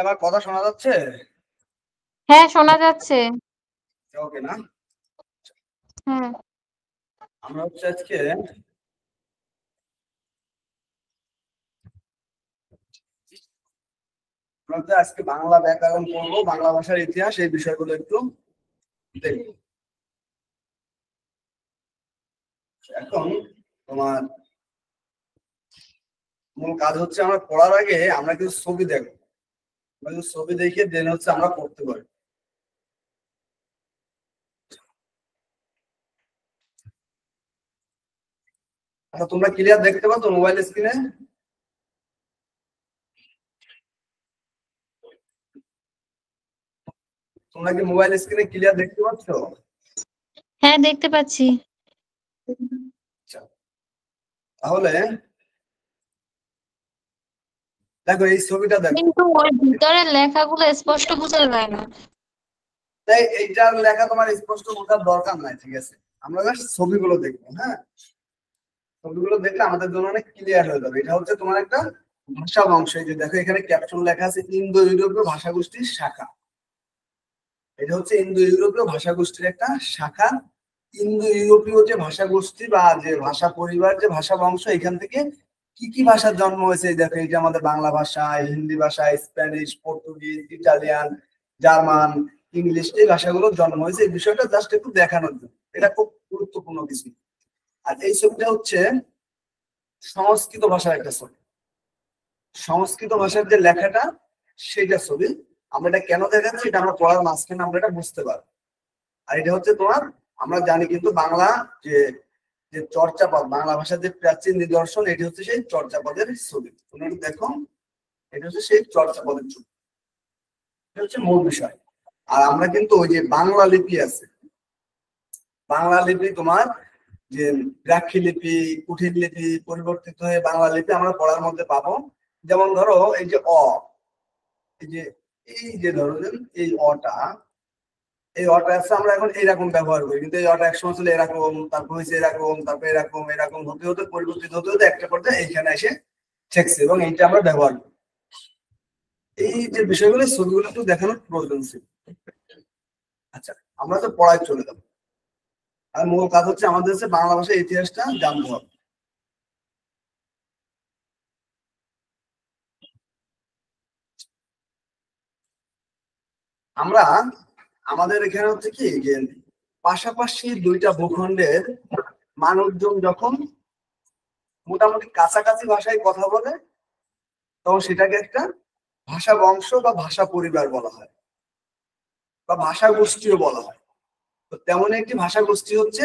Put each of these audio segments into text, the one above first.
এবার কথা শোনা যাচ্ছে? হ্যাঁ, শোনা যাচ্ছে। ওকে না? হ্যাঁ। আমরা হচ্ছে আজকে বাংলা ব্যাকরণ পড়বো, বাংলা ভাষার ইতিহাস, এই বিষয়গুলো একটু দেখবো। এখন তোমার মূল কাজ হচ্ছে আমরা পড়ার আগে আমরা কিছু ছবি দেখবো। ছবি দেখে দেন হচ্ছে আমরা পড়তে পারি। আচ্ছা, তোমরা ক্লিয়ার দেখতে পাচ্ছ মোবাইল স্ক্রিনে? তোমরা কি মোবাইল স্ক্রিনে ক্লিয়ার দেখতে পাচ্ছ? হ্যাঁ, দেখতে পাচ্ছি। আচ্ছা, তাহলে দেখো এই ছবিটা দেখো। কিন্তু ওর ভিতরের লেখাগুলো স্পষ্ট বোঝা যায় না। তাই এইটার লেখা তোমার স্পষ্ট বোঝার দরকার নাই, ঠিক আছে? আমরা জাস্ট ছবিগুলো দেখবো। হ্যাঁ, ছবিগুলো দেখলে আমাদের জন্য অনেক ক্লিয়ার হয়ে যাবে। এটা হচ্ছে তোমার একটা ভাষা বংশ। এই যে দেখো এখানে ক্যাপশন লেখা আছে ইন্দো ইউরোপীয় ভাষাগোষ্ঠীর শাখা। এটা হচ্ছে ইন্দো ইউরোপীয় ভাষাগোষ্ঠীর একটা শাখা। ইন্দো ইউরোপীয় যে ভাষাগোষ্ঠী বা যে ভাষা পরিবার, যে ভাষা বংশ, এখান থেকে কি কি ভাষার জন্ম হয়েছে দেখো। এই যে আমাদের বাংলা ভাষা, হিন্দি ভাষা, Spanish, Portuguese, Italian, German, English, এই ভাষাগুলোর জন্ম হয়েছে। এই বিষয়টা জাস্ট একটু দেখানোর জন্য, এটা খুব গুরুত্বপূর্ণ কিছু। আর এই ছবিটা হচ্ছে সংস্কৃত ভাষার একটা ছবি। সংস্কৃত ভাষার যে লেখাটা, সেইটা ছবি। আমরা এটা কেন দেখাচ্ছি, এটা আমরা পড়ার মাঝখানে আমরা এটা বুঝতে পারবো। আর এটা হচ্ছে তোমার, আমরা জানি কিন্তু বাংলা যে যে চর্যাপদ, বাংলা ভাষার যে প্রাচীন নিদর্শন, এটি হচ্ছে সেই চর্যাপদের ছবি। তুমি দেখো, এটা হচ্ছে সেই চর্যাপদের ছবি। এটা হচ্ছে মূল বিষয়। আর আমরা কিন্তু ওই যে বাংলা লিপি আছে, বাংলা লিপি তোমার যে ব্রাহ্মী লিপি, কুঠির লিপি পরিবর্তিত হয়ে বাংলা লিপি আমরা পড়ার মধ্যে পাবো। যেমন ধরো এই যে এই যে এই যে ধরো এই অটা, এই অটা আছে, আমরা এখন এইরকম ব্যবহার করি, কিন্তু এই অটা একসময় ছিল এরকম, তারপর হয়েছে এরকম, তারপর এরকম, এরকম হতে হতে পরিবর্তিত হতে হতে একটা পর্যায়ে এইখানে এসে ঠেকছে, এবং এইটা আমরা ব্যবহার করি। এই যে বিষয়গুলো, ছবিগুলো একটু দেখানোর প্রয়োজন ছিল। আচ্ছা, আমরা তো পড়ায় চলে যাবো। আর মূল কাজ হচ্ছে আমাদের হচ্ছে বাংলা ভাষার ইতিহাসটা জানতে হবে। আমরা আমাদের এখানে হচ্ছে কি যে পাশাপাশি দুইটা ভূখণ্ডের মানুষজন যখন মোটামুটি কাছাকাছি ভাষায় কথা বলে, তখন সেটাকে একটা ভাষা বংশ বা ভাষা পরিবার বলা হয়, বা ভাষা গোষ্ঠীও বলা হয়। তো তেমন একটি ভাষা গোষ্ঠী হচ্ছে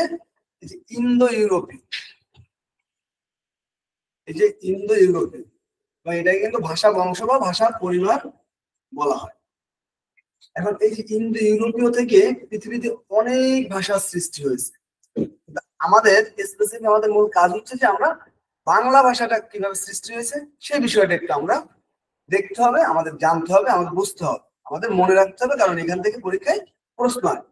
এই যে ইন্দো ইউরোপীয়। এই যে ইন্দো ইউরোপীয়, বা এটাকে কিন্তু ভাষা বংশ বা ভাষা পরিবার বলা হয়। এখন এই যে ইন্দো ইউরোপীয় থেকে পৃথিবীতে অনেক ভাষার সৃষ্টি হয়েছে। আমাদের স্পেসিফিক আমাদের মূল কাজ হচ্ছে যে আমরা বাংলা ভাষাটা কিভাবে সৃষ্টি হয়েছে সেই বিষয়টা একটু আমরা দেখতে হবে, আমাদের জানতে হবে, আমাদের বুঝতে হবে, আমাদের মনে রাখতে হবে, কারণ এখান থেকে পরীক্ষায় প্রশ্ন হয়।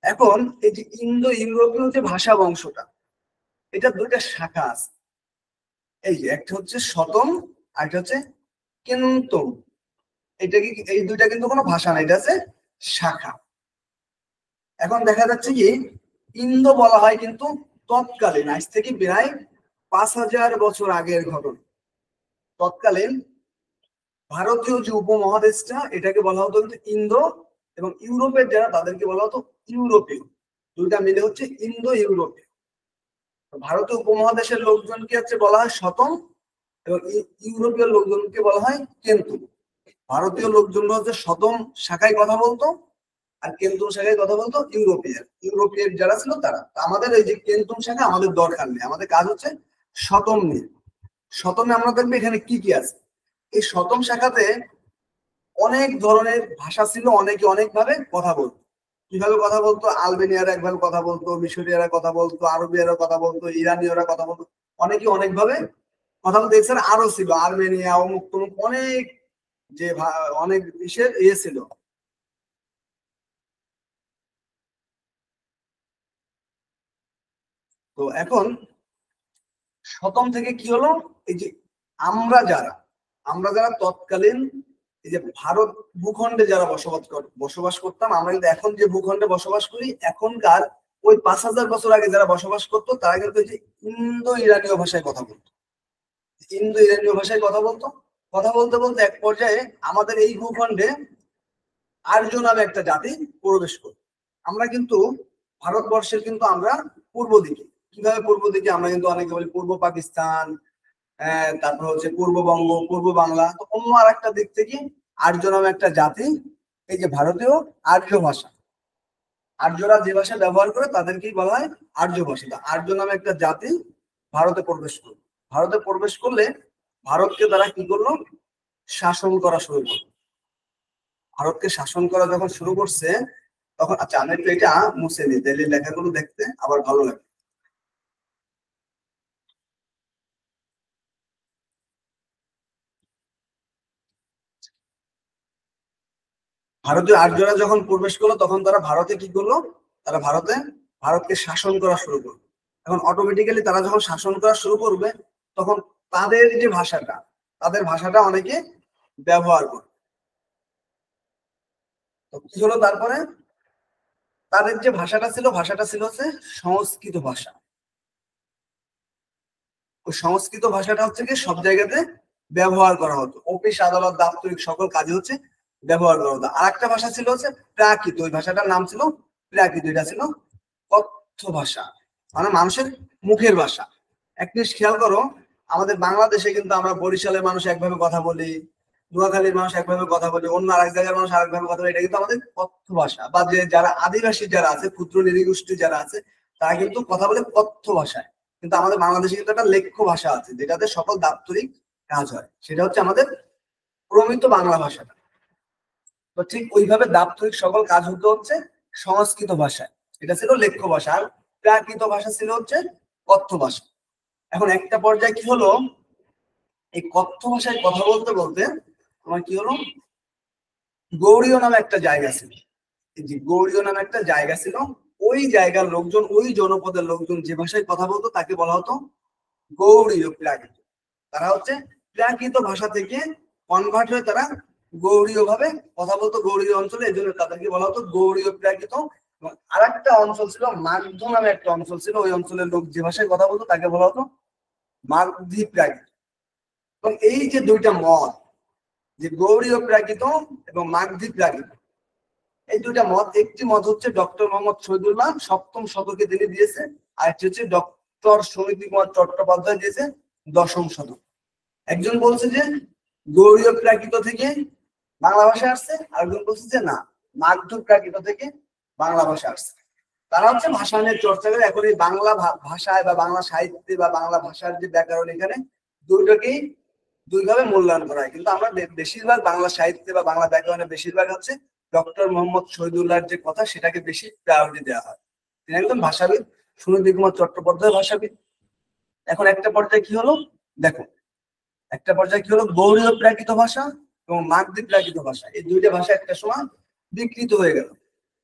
এখন এই যে ইন্দো ইউরোপীয় যে ভাষা বংশটা, এটা দুইটা শাখা আছে। এই যে একটা হচ্ছে শতম, আর একটা হচ্ছে কেন্তম। এটা কি, এই দুইটা কিন্তু কোনো ভাষা না, এটা আছে শাখা। এখন দেখা যাচ্ছে কি ইন্দো বলা হয় কিন্তু তৎকালীন, আজ থেকে প্রায় 5000 বছর আগের ঘটনা। তৎকালীন ভারতীয় যে উপমহাদেশটা, এটাকে বলা হতো কিন্তু ইন্দো, এবং ইউরোপের যারা তাদেরকে বলা হতো ইউরোপীয়। দুইটা মিলে হচ্ছে ইন্দো ইউরোপীয়। ভারতীয় উপমহাদেশের লোকজনকে হচ্ছে বলা হয় শতম, এবং ইউরোপীয় লোকজনকে বলা হয় কেন্তু। ভারতীয় লোকজন হচ্ছে শতম শাখায় কথা বলতো, আর কেন্তুম শাখায় কথা বলতো ইউরোপিয়ান। ইউরোপিয়ান যারা ছিল তারা। আমাদের এই যে কেন্তুম শাখা আমাদের দরকার নেই, আমাদের কাজ হচ্ছে শতম নিয়ে। শতমে আমরা দেখবো এখানে কি কি আছে। এই শতম শাখাতে অনেক ধরনের ভাষা ছিল, অনেকে অনেক ভাবে কথা বলতো। কিভাবে কথা বলতো? আলবেনিয়ারা একভাবে কথা বলতো, মিশরীয়রা কথা বলতো, আরবিয়ারা কথা বলতো, ইরানীয়রা কথা বলতো, অনেকে অনেক ভাবে কথা বলতো। এছাড়া আরো ছিল আর্মেনিয়া, অমুক তমুক, অনেক যে অনেক দেশের ইয়ে ছিল। তো এখন শতম থেকে কি হলো, এই যে আমরা যারা তৎকালীন এই যে ভারত ভূখণ্ডে যারা বসবাস করতাম আমরা, কিন্তু এখন যে ভূখণ্ডে বসবাস করি এখনকার ওই 5000 বছর আগে যারা বসবাস করতো তারা কিন্তু যে ইন্দো ইরানীয় ভাষায় কথা বলতো। ইন্দো ইরানীয় ভাষায় কথা বলতো। কথা বলতে বলতে এক পর্যায়ে আমাদের এই ভূখণ্ডে আর্য নামে একটা জাতি প্রবেশ করত। আমরা কিন্তু ভারতবর্ষের কিন্তু আমরা পূর্ব দিকে, কিভাবে পূর্ব দিকে, আমরা কিন্তু অনেকে বলি পূর্ব পাকিস্তান, তারপর হচ্ছে পূর্ববঙ্গ, পূর্ব বাংলা। তো অন্য আর একটা দিক থেকে আর্য নামে একটা জাতি, এই যে ভারতীয় আর্য ভাষা, আর্যরা যে ভাষা ব্যবহার করে তাদেরকেই বলা হয় আর্য ভাষা। আর্য নামে একটা জাতি ভারতে প্রবেশ করলো। ভারতে প্রবেশ করলে ভারতকে তারা কি করলো, শাসন করা শুরু করলো। ভারতকে শাসন করা যখন শুরু করছে তখন, আচ্ছা আমি একটু এটা মুছে দিই, তাহলে লেখাগুলো দেখতে আবার ভালো লাগে। ভারতীয় আর্যরা যখন প্রবেশ করলো তখন তারা ভারতে কি করলো, তারা ভারতকে শাসন করা শুরু করলো। এখন অটোমেটিক্যালি তারা যখন শাসন করা শুরু করবে তখন তাদের যে ভাষাটা, তাদের ভাষাটা অনেকে ব্যবহার করবে। তো কি হলো তারপরে, তাদের যে ভাষাটা ছিল হচ্ছে সংস্কৃত ভাষা। ওই সংস্কৃত ভাষাটা হচ্ছে কি সব জায়গাতে ব্যবহার করা হতো, অফিস আদালত দাপ্তরিক সকল কাজে হচ্ছে ব্যবহার করা হতো। আর একটা ভাষা ছিল হচ্ছে প্রাকৃত, ওই ভাষাটার নাম ছিল প্রাকৃত। এটা ছিল কথ্য ভাষা, মানে মানুষের মুখের ভাষা। এক জিনিস খেয়াল করো, আমাদের বাংলাদেশে কিন্তু আমরা বরিশালের মানুষ একভাবে কথা বলি, নোয়াখালীর মানুষ একভাবে কথা বলি, অন্য আরেক জায়গার মানুষ আরেকভাবে কথা বলি। এটা কিন্তু আমাদের কথ্য ভাষা। বা যে যারা আদিবাসী যারা আছে, ক্ষুদ্র নৃগোষ্ঠী যারা আছে, তারা কিন্তু কথা বলে কথ্য ভাষায়। কিন্তু আমাদের বাংলাদেশে কিন্তু একটা লেখ্য ভাষা আছে যেটাতে সকল দাপ্তরিক কাজ হয়, সেটা হচ্ছে আমাদের প্রমিত বাংলা ভাষাটা। তো ঠিক ওইভাবে দাপ্তরিক সকল কাজ হতে হচ্ছে সংস্কৃত ভাষায়, এটা ছিল লেখ্য ভাষা। আর প্রাকৃত ভাষা ছিল হচ্ছে কথ্য ভাষা। এখন একটা পর্যায়ে কি হলো, এই কথ্য ভাষায় কথা বলতে বলতে আমার কি হলো, গৌড়ীয় নামে একটা জায়গা ছিল। এই যে গৌড়ীয় নামে একটা জায়গা ছিল, ওই জায়গার লোকজন, ওই জনপদের লোকজন যে ভাষায় কথা বলতো তাকে বলা হতো গৌড়ীয় প্রাকৃত। তারা হচ্ছে প্রাকৃত ভাষা থেকে কনভার্ট হয়ে তারা গৌড়ীয় ভাবে কথা বলতো গৌড়ীয় অঞ্চলে, এই জন্য তাদেরকে বলা হতো গৌড়ীয় প্রাকৃত। আর একটা অঞ্চল ছিল মাগধ নামে একটা অঞ্চল ছিল, ওই অঞ্চলের লোক যে ভাষায় কথা বলতো তাকে বলা হতো মাগধী প্রাকৃত। এবং এই যে দুইটা মত, যে গৌড়ীয় প্রাকৃত এবং মাগধী প্রাকৃত, এই দুইটা মত, একটি মত হচ্ছে ডক্টর মোহাম্মদ শহীদুল্লাহ 7ম শতকে তিনি দিয়েছে, আর একটি হচ্ছে ডক্টর সমিতি কুমার চট্টোপাধ্যায় দিয়েছে 10ম শতক। একজন বলছে যে গৌড়ীয় প্রাকৃত থেকে বাংলা ভাষা আসছে, আরেকজন বলছে যে না, মাগধ প্রাকৃত থেকে বাংলা ভাষা আসছে। তারা হচ্ছে ভাষা নিয়ে চর্চা করে। এখন এই বাংলা ভাষায় বা বাংলা সাহিত্যে বা বাংলা ভাষার যে ব্যাকরণ, এখানে দুইটাকেই দুইভাবে মূল্যায়ন করা হয়। কিন্তু আমরা বেশিরভাগ বাংলা সাহিত্যে বা বাংলা ব্যাকরণে বেশিরভাগ হচ্ছে ডক্টর মোহাম্মদ শহীদুল্লাহর যে কথা সেটাকে বেশি প্রায়োরিটি দেওয়া হয়। তিনি একদম ভাষাবিদ, সুনীতি কুমার চট্টোপাধ্যায় ভাষাবিদ। এখন একটা পর্যায়ে কি হলো দেখো, একটা পর্যায়ে কি হলো, গৌড়ীয় প্রাকৃত ভাষা এবং মাগধী প্রাকৃত ভাষা, এই দুইটা ভাষা একটা সময় বিকৃত হয়ে গেল।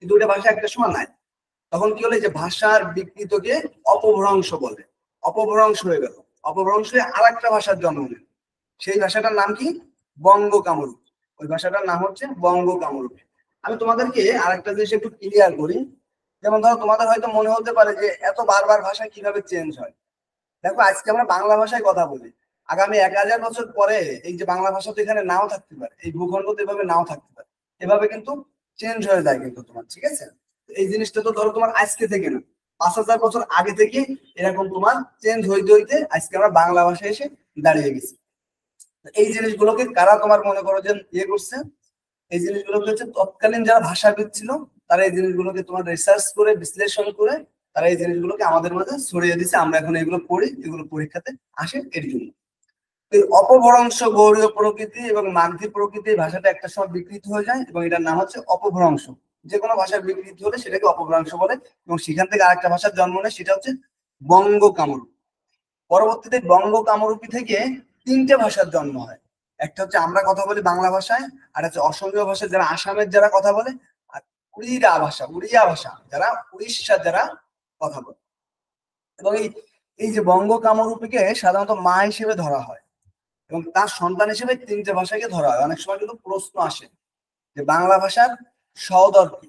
এই দুইটা ভাষা একটা সময় নাই। তখন কি হলো, যে ভাষার বিকৃতকে অপভ্রংশ বলে, অপভ্রংশ হয়ে গেল। অপভ্রংশ হয়ে আর একটা ভাষার জন্ম নিল। সেই ভাষাটার নাম কি, বঙ্গ কামরূপ। ওই ভাষাটার নাম হচ্ছে বঙ্গ কামরূপ। আমি তোমাদেরকে আরেকটা জিনিস একটু ক্লিয়ার করি। যেমন ধরো তোমাদের হয়তো মনে হতে পারে যে এত বারবার ভাষা কিভাবে চেঞ্জ হয়। দেখো আজকে আমরা বাংলা ভাষায় কথা বলি, আগামী 1000 বছর পরে এই যে বাংলা ভাষা তো এখানে নাও থাকতে পারে, এই ভূখণ্ড তো এভাবে নাও থাকতে পারে, এভাবে কিন্তু চেঞ্জ হয়ে যায় কিন্তু তোমার, ঠিক আছে। এই জিনিসটা তো ধরো তোমার আজকে থেকে না, 5000 বছর আগে থেকে এরকম তোমার চেঞ্জ হইতে হইতে আজকে আমরা বাংলা ভাষায় এসে দাঁড়িয়ে গেছি। এই জিনিসগুলোকে কারা তোমার মনে করো যে ইয়ে করছে, এই জিনিসগুলোকে হচ্ছে তৎকালীন যারা ভাষাবিদ ছিল, তারা এই জিনিসগুলোকে তোমার রিসার্চ করে বিশ্লেষণ করে তারা এই জিনিসগুলোকে আমাদের মাঝে ছড়িয়ে দিচ্ছে। আমরা এখন এগুলো পড়ি, এগুলো পরীক্ষাতে আসে এর জন্য। এই অপভ্রংশ গৌড়ীয় প্রকৃতি এবং মাগধী প্রকৃতি ভাষাটা একটা সময় বিকৃত হয়ে যায় এবং এটার নাম হচ্ছে অপভ্রংশ। যে কোনো ভাষার বিকৃতি হলে সেটাকে অপভ্রংশ বলে এবং সেখান থেকে আরেকটা ভাষার জন্ম নেয়, সেটা হচ্ছে বঙ্গ কামরূপ। পরবর্তীতে বঙ্গ কামরূপী থেকে 3টে ভাষার জন্ম হয়। একটা হচ্ছে আমরা কথা বলি বাংলা ভাষায়, আর হচ্ছে অসমীয় ভাষা যারা আসামের যারা কথা বলে, আর উড়িয়া ভাষা যারা উড়িষ্যার যারা কথা বলে। এবং এই এই যে বঙ্গ কামরূপীকে সাধারণত মা হিসেবে ধরা হয়। এবং তার সন্তান হিসেবে তিনটে ভাষাকে ধরা হয়। অনেক সময় কিন্তু প্রশ্ন আসে যে বাংলা ভাষার সহোদর কি,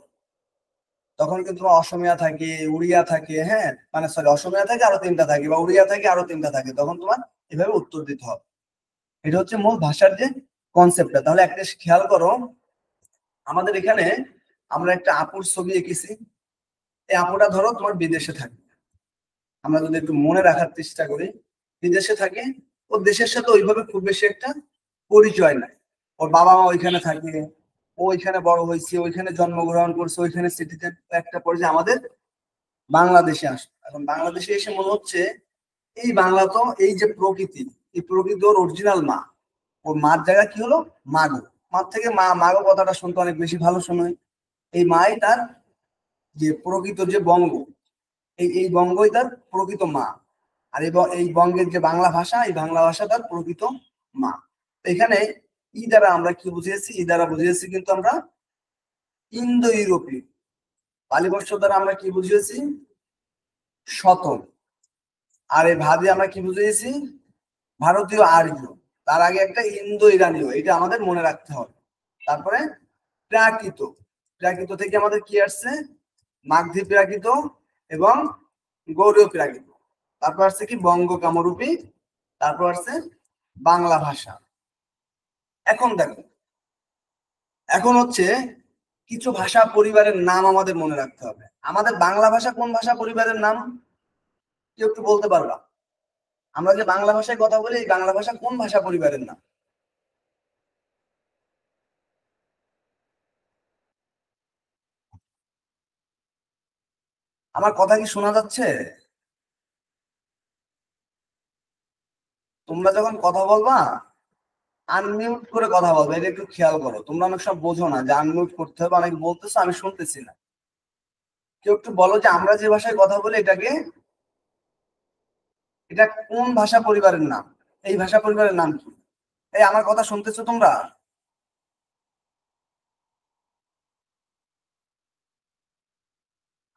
তখন কিন্তু অসমীয়া থাকে, উড়িয়া থাকে, হ্যাঁ মানে সরি অসমীয়া থাকে আরো তিনটা থাকে, বা উড়িয়া থাকে আরো তিনটা থাকে, তখন তোমার এভাবে উত্তর দিতে হবে। এটা হচ্ছে মূল ভাষার যে কনসেপ্টটা। তাহলে একটা খেয়াল করো, আমাদের এখানে আমরা একটা আপুর ছবি এঁকেছি। এই আপুটা ধরো তোমার বিদেশে থাকে, আমরা যদি একটু মনে রাখার চেষ্টা করি, বিদেশে থাকে, ওর দেশের সাথে ওইভাবে খুব বেশি একটা পরিচয় নাই। ওর বাবা মা ওইখানে থাকে, ও ওইখানে বড় হয়েছে, ওইখানে জন্মগ্রহণ করছে, ওইখানে সিটিজেন। একটা পর্যায়ে আমাদের বাংলাদেশে আসে। এখন বাংলাদেশে এসে মনে হচ্ছে এই বাংলা তো, এই যে প্রকৃতি, এই প্রকৃতি ওর অরিজিনাল মা। ওর মার জায়গা কি হলো মাগো। মার থেকে মা মাগো কথাটা শুনতে অনেক বেশি ভালো শোনায়। এই মাই তার যে প্রকৃত যে বঙ্গ, এই বঙ্গই তার প্রকৃত মা। আর এই বঙ্গের যে বাংলা ভাষা, এই বাংলা ভাষা তার প্রকৃত মা। এখানে ই দ্বারা আমরা কি বুঝিয়েছি, ই দ্বারা বুঝিয়েছি কিন্তু আমরা ইন্দো ইউরোপীয়। পালি বর্ষ দ্বারা আমরা কি বুঝিয়েছি, শতক। আর এই ভাবে আমরা কি বুঝিয়েছি, ভারতীয় আর্য। তার আগে একটা ইন্দো ইরানীয়, এটা আমাদের মনে রাখতে হবে। তারপরে প্রাকৃত, প্রাকৃত থেকে আমাদের কি আসছে, মাগধী প্রাকৃত এবং গৌড়ীয় প্রাকৃত। তারপর আসছে কি বঙ্গ কামরূপী, তারপর আসছে বাংলা ভাষা। এখন দেখো, এখন হচ্ছে কিছু ভাষা পরিবারের নাম আমাদের মনে রাখতে হবে। আমাদের বাংলা ভাষা কোন ভাষা পরিবারের নাম, কেউ একটু বলতে পারবা? আমরা যে বাংলা ভাষায় কথা বলি, এই বাংলা ভাষা কোন ভাষা পরিবারের নাম? আমার কথা কি শোনা যাচ্ছে? তোমরা যখন কথা বলবা আনমিউট করে কথা বলবে, এটা একটু খেয়াল করো। তোমরা অনেক সব বোঝো না যে আনমিউট করতে হবে, অনেক বলতেছো আমি শুনতেছি না। কেউ একটু বলো যে আমরা যে ভাষায় কথা বলি এটা কোন ভাষা পরিবারের নাম, এই ভাষা পরিবারের নাম কি? এই আমার কথা শুনতেছো তোমরা?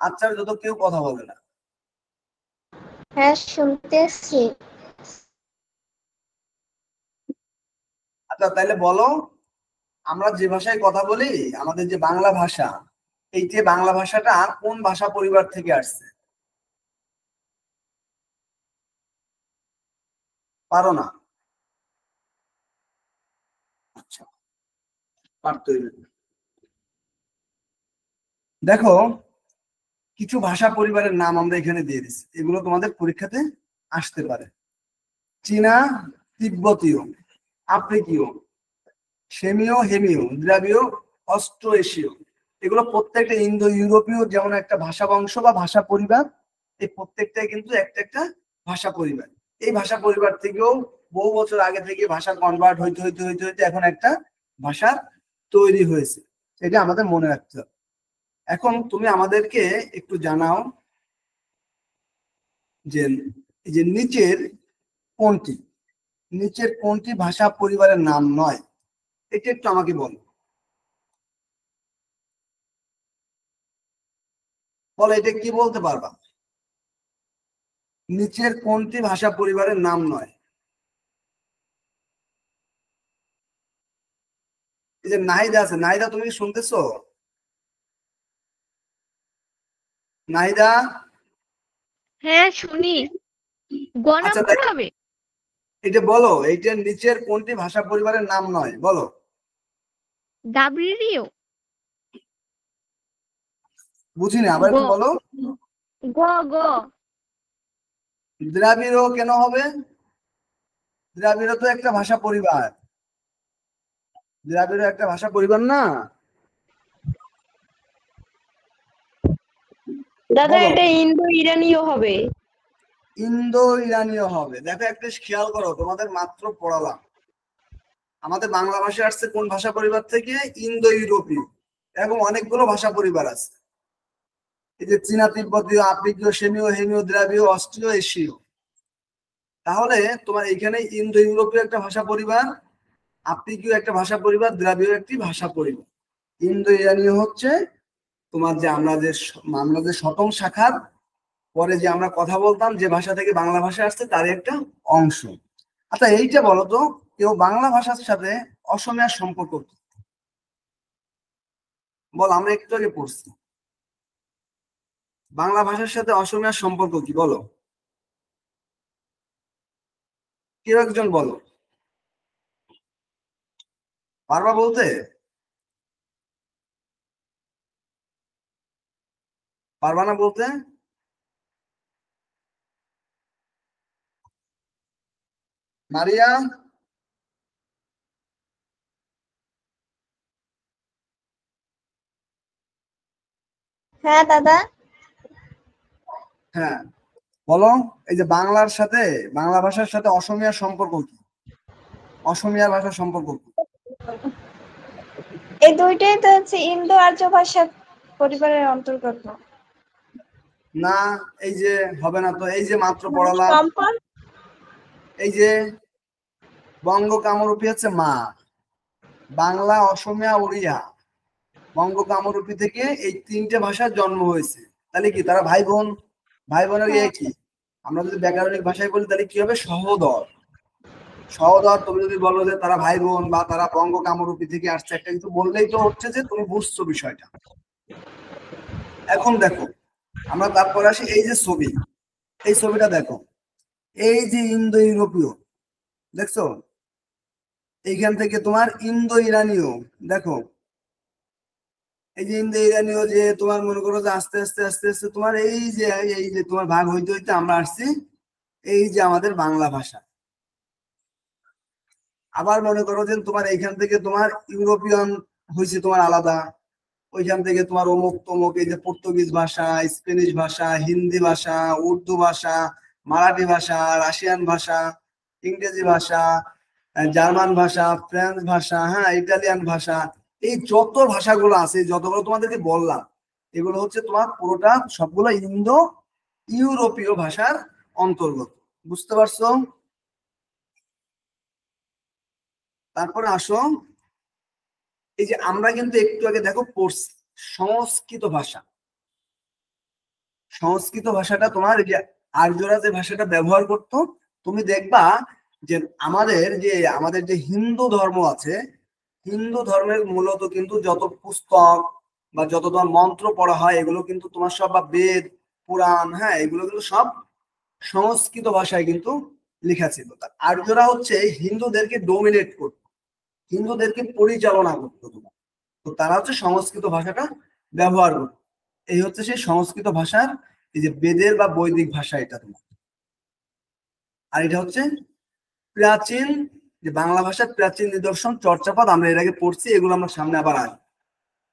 আচ্ছা, যত কেউ কথা বলে না। হ্যাঁ শুনতেছি। আচ্ছা তাহলে বলো, আমরা যে ভাষায় কথা বলি, আমাদের যে বাংলা ভাষা, এই যে বাংলা ভাষাটা কোন ভাষা পরিবার থেকে আসছে? পারো না? আচ্ছা, পারতই না। দেখো, কিছু ভাষা পরিবারের নাম আমরা এখানে দিয়ে দিচ্ছি, এগুলো তোমাদের পরীক্ষাতে আসতে পারে। চীনা, তিব্বতীয়, আফ্রিকীয়, সেমীয়, হেমীয়, দ্রাবিড়, অস্ট্রো এশীয়। এগুলো প্রত্যেকটা ইন্দো ইউরোপীয় যেমন একটা ভাষা বংশ বা ভাষা পরিবার, এই প্রত্যেকটাই কিন্তু একটা একটা ভাষা পরিবার। এই ভাষা পরিবার থেকেও বহু বছর আগে থেকে ভাষা কনভার্ট হইতে হইতে হইতে হইতে এখন একটা ভাষা তৈরি হয়েছে। এটা আমাদের মনে রাখতে হবে। এখন তুমি আমাদেরকে একটু জানাও যে এই যে কোনটি নিচের কোনটি ভাষা পরিবারের নাম নয়, এটা একটু আমাকে বলো। বলো, এটা কি বলতে পারবা? নিচের কোনটি ভাষা পরিবারের নাম নয়? এই যে নাহিদা আছে, নাহিদা তুমি কি শুনতেছো? নাহিদা? হ্যাঁ শুনি। গ আচ্ছা নাম্বার হবে। এটা বলো, এইটার নিচের কোনটি ভাষা পরিবারের নাম নয়, বলো। ডাবরিও। বুঝিনি, আবার গ একটু বলো। গ গ দ্রাবিড় কেন হবে? দ্রাবিড় তো একটা ভাষা পরিবার, দ্রাবিড় একটা ভাষা পরিবার না। দাদা বলো। এটা ইন্দো ইরানীয় হবে। ইন্দো ইরানীয় হবে। দেখো একটা খেয়াল করো, তোমাদের মাত্র পড়ালাম আমাদের বাংলা ভাষা আসছে কোন ভাষা পরিবার থেকে, ইন্দো ইউরোপীয়। এরকম অনেকগুলো ভাষা পরিবার আছে, এই যে চীনা, তিব্বতীয়, আফ্রিকীয়, সেমীয়, হেমীয়, দ্রাবিড়, অস্ট্রীয়, এশীয়। তাহলে তোমার এখানে ইন্দো ইউরোপীয় একটা ভাষা পরিবার, আফ্রিকীয় একটা ভাষা পরিবার, দ্রাবিড় একটি ভাষা পরিবার। ইন্দো ইরানীয় হচ্ছে তোমার যে আমরা যে শতম শাখার পরে যে আমরা কথা বলতাম, যে ভাষা থেকে বাংলা ভাষা আসছে তার একটা অংশ। আচ্ছা এইটা বলো তো, কেউ বাংলা ভাষার সাথে অসমীয়ার সম্পর্ক কি? বল, আমরা একটু আগে পড়ছি। বাংলা ভাষার সাথে অসমীয়ার সম্পর্ক কি বলো, কেউ একজন বলো, পারবা বলতে? পারবা না বলতে? মারিয়া? হ্যাঁ দাদা। হ্যাঁ বলো। এই যে বাংলার সাথে, বাংলা ভাষার সাথে অসমীয়ার সম্পর্ক কি? অসমীয়া ভাষার সম্পর্ক কি? এই দুইটাই তো হচ্ছে ইন্দো আর্য ভাষা পরিবারের অন্তর্গত। না, এই যে হবে না তো, এই যে মাত্র পড়ালাম, সম্পর্ক এই যে বঙ্গ কামরূপী হচ্ছে মা, বাংলা, অসমীয়া, ওড়িয়া, বঙ্গ কামরূপী থেকে এই তিনটে ভাষার জন্ম হয়েছে। তাহলে কি তারা ভাই বোন? ভাই বোনের ইয়ে কি? আমরা যদি ব্যাকরণিক ভাষায় বলি তাহলে কি হবে? সহোদর। সহোদর। তুমি যদি বলো যে তারা ভাই বোন বা তারা বঙ্গ কামরূপী থেকে আসছে, একটা কিছু বললেই তো হচ্ছে যে তুমি বুঝছো বিষয়টা। এখন দেখো, আমরা তারপর আসি এই যে ছবি, এই ছবিটা দেখো, এই যে ইন্দো ইউরোপীয়, দেখছো? এইখান থেকে তোমার ইন্দো ইরানীয়, দেখো এই যে ইন্দো ইরানীয়, যে তোমার মনে করো যে আস্তে আস্তে আস্তে আস্তে তোমার এই যে তোমার ভাগ হইতে হইতে আমরা আসছি এই যে আমাদের বাংলা ভাষা। আবার মনে করো যে তোমার এইখান থেকে তোমার ইউরোপিয়ান হয়েছে তোমার আলাদা, ওইখান থেকে তোমার অমুক তমুক, এই যে পর্তুগিজ ভাষা, স্প্যানিশ ভাষা, হিন্দি ভাষা, উর্দু ভাষা, মারাঠি ভাষা, রাশিয়ান ভাষা, ইংরেজি ভাষা, জার্মান ভাষা, ফ্রেঞ্চ ভাষা, হ্যাঁ, ইটালিয়ান ভাষা, এই যত ভাষাগুলো আছে, যতগুলো তোমাদেরকে বললাম, এগুলো হচ্ছে তোমার পুরোটা সবগুলো ইন্দো ইউরোপীয় ভাষার অন্তর্গত। বুঝতে পারছো? তারপরে আসো, এই যে আমরা কিন্তু একটু আগে দেখো পড়ছি সংস্কৃত ভাষা। সংস্কৃত ভাষাটা তোমার এই যে আর্যরা যে ভাষাটা ব্যবহার করতো, তুমি দেখবা যে আমাদের যে হিন্দু ধর্ম আছে, হিন্দু ধর্মের মূলত কিন্তু যত পুস্তক বা যত তোমার মন্ত্র পড়া হয়, এগুলো কিন্তু তোমার সব, বা বেদ, পুরাণ, হ্যাঁ, এগুলো কিন্তু সব সংস্কৃত ভাষায় কিন্তু লেখা ছিল। আর্যরা হচ্ছে হিন্দুদেরকে ডোমিনেট করতো, হিন্দুদেরকে পরিচালনা করতো তোমার। তো তারা হচ্ছে সংস্কৃত ভাষাটা ব্যবহার করতো। এই হচ্ছে সেই সংস্কৃত ভাষার এই যে বেদের বা বৈদিক ভাষা, এটা তোমার। আর এটা হচ্ছে প্রাচীন, যে বাংলা ভাষার প্রাচীন নিদর্শন, চর্যাপদ, আমরা এর আগে পড়ছি, এগুলো আমরা সামনে আবার আসবো।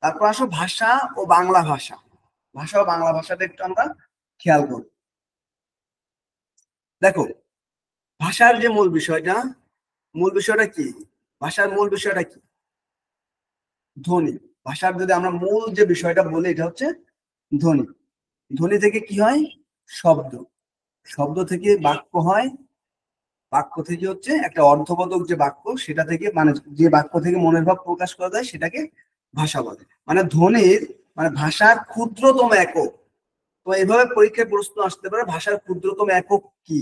তারপর আসো ভাষা ও বাংলা ভাষা। ভাষা ও বাংলা ভাষাটা একটু আমরা খেয়াল করি। দেখো, ভাষার যে মূল বিষয়টা কি? ভাষার মূল বিষয়টা কি? ধ্বনি। ভাষার যদি আমরা মূল যে বিষয়টা বলি, এটা হচ্ছে ধ্বনি। ধ্বনি থেকে কি হয়? শব্দ। শব্দ থেকে বাক্য হয়। বাক্য থেকে হচ্ছে একটা অর্থবোধক যে বাক্য, সেটা থেকে মানে যে বাক্য থেকে মনের ভাব প্রকাশ করা যায়, সেটাকে ভাষা বলে। মানে ধ্বনির, মানে ভাষার ক্ষুদ্রতম একক। তো এইভাবে পরীক্ষায় প্রশ্ন আসতে পারে, ভাষার ক্ষুদ্রতম একক কি?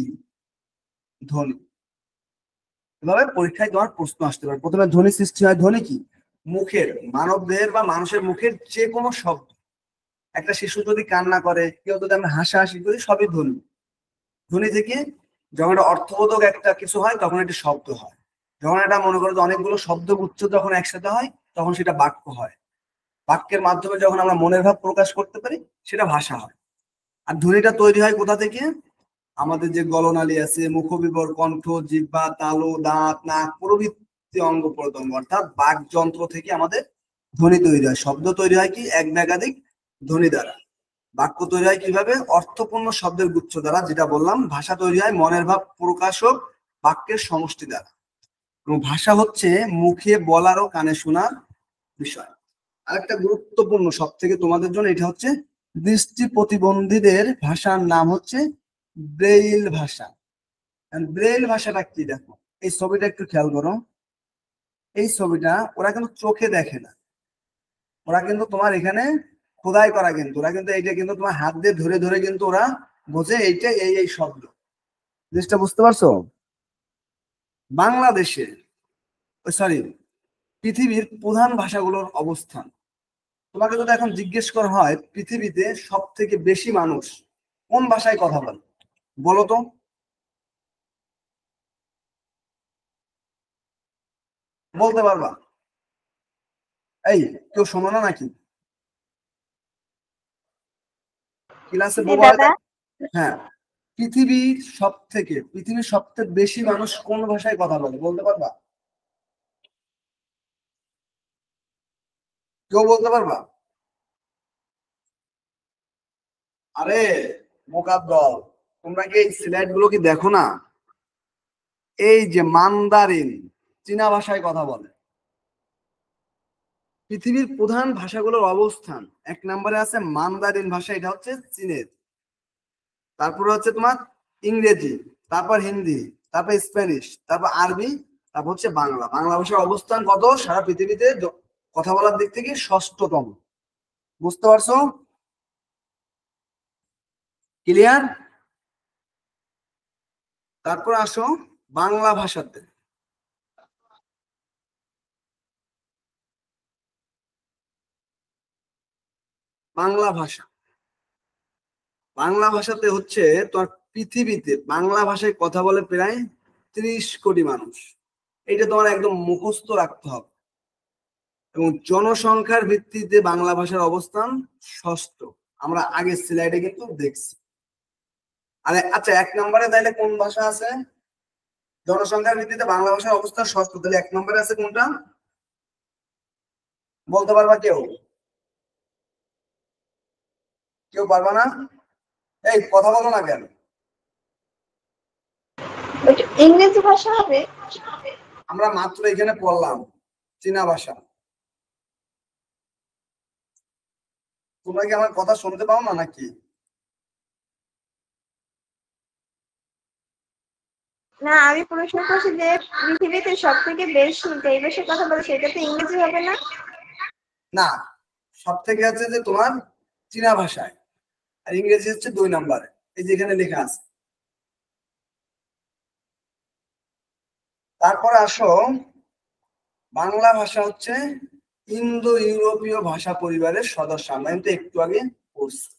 ধ্বনি। এভাবে পরীক্ষায় তোমার প্রশ্ন আসতে পারে। প্রথমে ধ্বনি সৃষ্টি হয়, ধ্বনি কি? মুখের, মানব দেহের বা মানুষের মুখের যে কোনো শব্দ। একটা শিশু যদি কান্না করে, কেউ যদি আমরা হাসাহাসি করি, সবই ধ্বনি। ধ্বনি থেকে যখন একটা অর্থবোধক একটা কিছু হয়, তখন একটা শব্দ হয়। যখন এটা মনে করো যে অনেকগুলো শব্দ গুচ্ছ যখন একসাথে হয়, তখন সেটা বাক্য হয়। বাক্যের মাধ্যমে যখন আমরা মনের ভাব প্রকাশ করতে পারি, সেটা ভাষা হয়। আর ধ্বনিটা তৈরি হয় কোথা থেকে? আমাদের যে গলনালী আছে, মুখবিবর, কণ্ঠ, জিহ্বা, তালু, দাঁত, নাক প্রভৃতি অঙ্গ প্রত্যঙ্গ, অর্থাৎ বাক যন্ত্র থেকে আমাদের ধ্বনি তৈরি হয়। শব্দ তৈরি হয় কি? এক না একাধিক ধ্বনি দ্বারা। বাক্য তৈরি হয় কিভাবে? অর্থপূর্ণ শব্দের গুচ্ছ দ্বারা, যেটা বললাম। ভাষা তৈরি হয় মনের ভাব প্রকাশক বাক্যের সমষ্টি দ্বারা। এবং ভাষা হচ্ছে মুখে বলার ও কানে শোনার বিষয়। আরেকটা গুরুত্বপূর্ণ সব থেকে তোমাদের জন্য, এটা হচ্ছে দৃষ্টি প্রতিবন্ধীদের ভাষার নাম হচ্ছে ব্রেইল ভাষা। ব্রেইল ভাষাটা কি? দেখো, এই ছবিটা একটু খেয়াল করো। এই ছবিটা ওরা কিন্তু চোখে দেখে না, ওরা কিন্তু তোমার এখানে খোদাই করা, কিন্তু ওরা কিন্তু এইটা কিন্তু তোমার হাত দিয়ে ধরে ধরে কিন্তু ওরা বোঝে এইটা এই এই শব্দ। জিনিসটা বুঝতে পারছো? বাংলাদেশে সরি, পৃথিবীর প্রধান ভাষাগুলোর অবস্থান। তোমাকে যদি এখন জিজ্ঞেস করা হয় পৃথিবীতে সব থেকে বেশি মানুষ কোন ভাষায় কথা বলে, বলো তো। বলতে পারবা? এই, কেউ শোনো না নাকি? ক্লাসে জি বোবা হয়ে দাদা। হ্যাঁ, পৃথিবীর সবথেকে বেশি মানুষ কোন ভাষায় কথা বলে, বলতে পারবা? কেউ বলতে পারবা? আরে বোকার দল, তোমরা কি এই স্লাইড গুলো কি দেখো না? এই যে মান্দারিন চীনা ভাষায় কথা বলে। পৃথিবীর প্রধান ভাষাগুলোর অবস্থান, 1 নম্বরে আছে মান্দারিন ভাষা, এটা হচ্ছে চীনের। তারপরে হচ্ছে তোমার ইংরেজি, তারপর হিন্দি, তারপর স্প্যানিশ, তারপর আরবি, তারপর হচ্ছে বাংলা। বাংলা ভাষার অবস্থান কত সারা পৃথিবীতে কথা বলার দিক থেকে 6ষ্ঠতম। বুঝতে পারছো? ক্লিয়ার? তারপর আসো বাংলা ভাষাতে। বাংলা ভাষা, বাংলা ভাষাতে হচ্ছে তোমার পৃথিবীতে বাংলা ভাষায় কথা বলে প্রায় 30 কোটি মানুষ। এটা তোমার একদম মুখস্থ রাখতে হবে। এবং জনসংখ্যার ভিত্তিতে বাংলা ভাষার অবস্থান 6ষ্ঠ, আমরা আগের স্লাইডে কিন্তু দেখছি। আরে আচ্ছা, 1 নম্বরে তাহলে কোন ভাষা আছে? জনসংখ্যার ভিত্তিতে বাংলা ভাষার অবস্থান 6ষ্ঠ, তাহলে 1 নম্বরে আছে কোনটা? বলতে পারবা কেউ? কেউ পারবা না? এই কথা বলো না কেন? ইংরেজি ভাষা হবে। আমরা মাত্র এখানে পড়লাম চীনা ভাষা। তোমরা কি আমার কথা শুনতে পাও না নাকি? না, আমি প্রশ্ন করছি যে পৃথিবীতে সব থেকে বেশি যেই ভাষায় কথা বলে সেটা তো ইংরেজি হবে না? না, সব থেকে আছে যে তোমার চীনা ভাষায়, আর ইংরেজি হচ্ছে 2 নম্বরে, এই যে এখানে লেখা আছে। তারপরে আসো, বাংলা ভাষা হচ্ছে ইন্দো ইউরোপীয় ভাষা পরিবারের সদস্য, আমরা কিন্তু একটু আগে পড়ছি।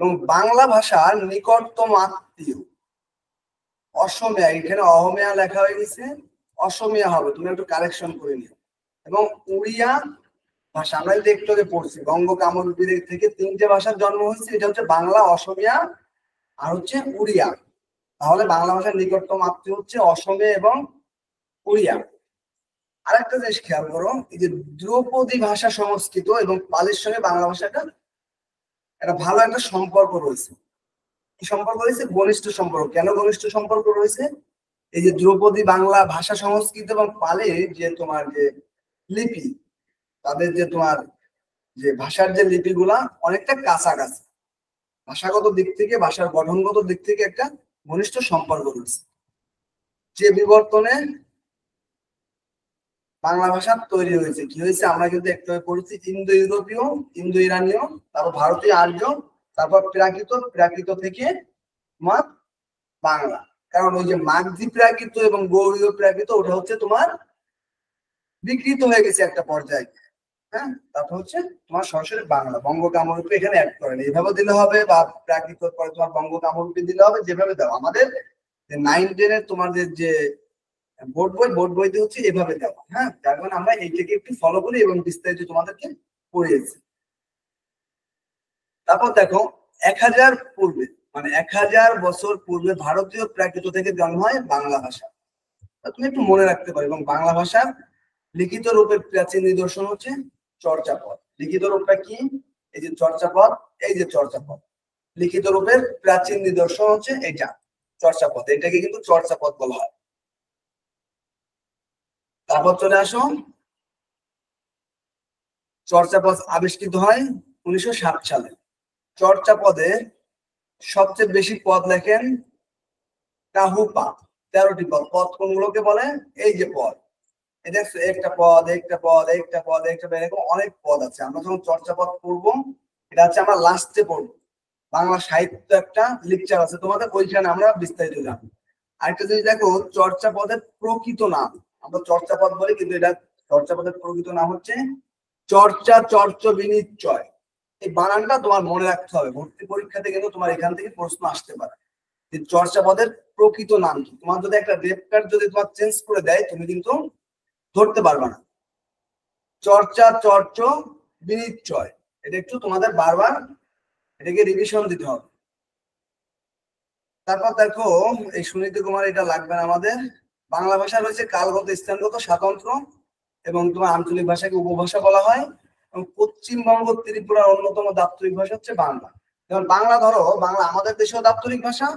এবং বাংলা ভাষার নিকটতম আত্মীয় অসমীয়া, এখানে অহমিয়া লেখা হয়ে গেছে, অসমীয়া হবে, তুমি একটু কারেকশন করে নিও। এবং উড়িয়া ভাষা, আমরা কিন্তু একটু আগে পড়ছি, বঙ্গ কামরূপী থেকে 3টে ভাষার জন্ম হয়েছে, এটা হচ্ছে বাংলা, অসমীয়া আর হচ্ছে উড়িয়া। তাহলে বাংলা ভাষার নিকটতম আত্মীয় হচ্ছে অসমীয়া এবং উড়িয়া। আরেকটা জিনিস খেয়াল করো, এই যে ধ্রুপদী ভাষা সংস্কৃত এবং পালির সঙ্গে বাংলা ভাষাটা একটা ভালো একটা সম্পর্ক রয়েছে। কি সম্পর্ক রয়েছে? ঘনিষ্ঠ সম্পর্ক। কেন ঘনিষ্ঠ সম্পর্ক রয়েছে? এই যে ধ্রুপদী বাংলা ভাষা সংস্কৃত এবং পালির যে তোমার যে লিপি, তাদের যে তোমার যে ভাষার যে লিপিগুলা অনেকটা কাছাকাছি, ভাষাগত দিক থেকে, ভাষার গঠনগত দিক থেকে একটা ঘনিষ্ঠ সম্পর্ক রয়েছে। যে বিবর্তনে বাংলা ভাষা তৈরি হয়েছে, কি হয়েছে আমরা কিন্তু একটু পড়েছি, ইন্দো ইউরোপীয়, ইন্দো ইরানীয়, তারপর ভারতীয় আর্য, তারপর প্রাকৃত, প্রাকৃত থেকে তোমার বাংলা। কারণ ওই যে মাগধী প্রাকৃত এবং গৌড়ীয় প্রাকৃত, ওটা হচ্ছে তোমার বিকৃত হয়ে গেছে একটা পর্যায়ে। হ্যাঁ, তারপর হচ্ছে তোমার সরাসরি বাংলা, বঙ্গ কামরূপী এখানে অ্যাড করেন, এইভাবে দিলে হবে, বা প্রাকৃত পরে তোমার বঙ্গ কামরূপী দিলে হবে, যেভাবে দাও। আমাদের 9-10-এর তোমাদের যে বোর্ড বইতে হচ্ছে এভাবে দেওয়া। হ্যাঁ, যার কারণে আমরা এইটাকে একটু ফলো করি এবং বিস্তারিত তোমাদেরকে পড়িয়েছি। তারপর দেখো, 1000 পূর্বে, মানে 1000 বছর পূর্বে ভারতীয় প্রাকৃত থেকে জন্ম হয় বাংলা ভাষা। তুমি একটু মনে রাখতে পারো। এবং বাংলা ভাষার লিখিত রূপের প্রাচীন নিদর্শন হচ্ছে চর্যাপদ। লিখিত রূপটা কি? এই যে চর্যাপদ, এই যে চর্যাপদ, লিখিত রূপের প্রাচীন নিদর্শন হচ্ছে এটা চর্যাপদ, এটাকে কিন্তু চর্যাপদ বলা হয়। তারপর চলে আসো, চর্যাপদ আবিষ্কৃত হয় 1907 সালে। চর্যাপদে সবচেয়ে বেশি পদ লেখেন কাহুপা, 13টি পদ। পদ কোনগুলোকে বলে? এই যে পদ, এটা একটা পদ, একটা পদ, একটা পদ, একটা পদ, এরকম অনেক পদ আছে। আমরা যখন চর্যাপদ পড়বো, এটা হচ্ছে আমরা লাস্টে পড়বো। বাংলা সাহিত্য একটা লেকচার আছে তোমাদের, ওইখানে আমরা বিস্তারিত জানবো। আরেকটা যদি দেখো, চর্যাপদের প্রকৃত নাম, আমরা চর্যাপদ বলি, কিন্তু এটা চর্যাপদের প্রকৃত নাম হচ্ছে চর্চা, চর্চ, বিনিশ্চয়। এই বানানটা তোমার মনে রাখতে হবে, ভর্তি পরীক্ষাতে কিন্তু তোমার এখান থেকে প্রশ্ন আসতে পারে যে চর্যাপদের প্রকৃত নাম কি। তোমার যদি একটা রেপ কার্ড যদি তোমার চেঞ্জ করে দেয়, তুমি কিন্তু ধরতে পারবে না। চর্চা, চর্চ, বিনিশ্চয়, এটা একটু তোমাদের বারবার এটাকে রিভিশন দিতে হবে। তারপর দেখো, এই সুনীতি কুমার এটা লাগবে না আমাদের। বাংলা ভাষা রয়েছে কালগত, স্থানগত, স্বাতন্ত্র এবং তোমার আঞ্চলিক ভাষাকে উপভাষা বলা হয়। এবং পশ্চিমবঙ্গ ত্রিপুরার অন্যতম দাপ্তরিক ভাষা হচ্ছে বাংলা। যেমন বাংলা ধরো, বাংলা আমাদের দেশেও দাপ্তরিক ভাষা,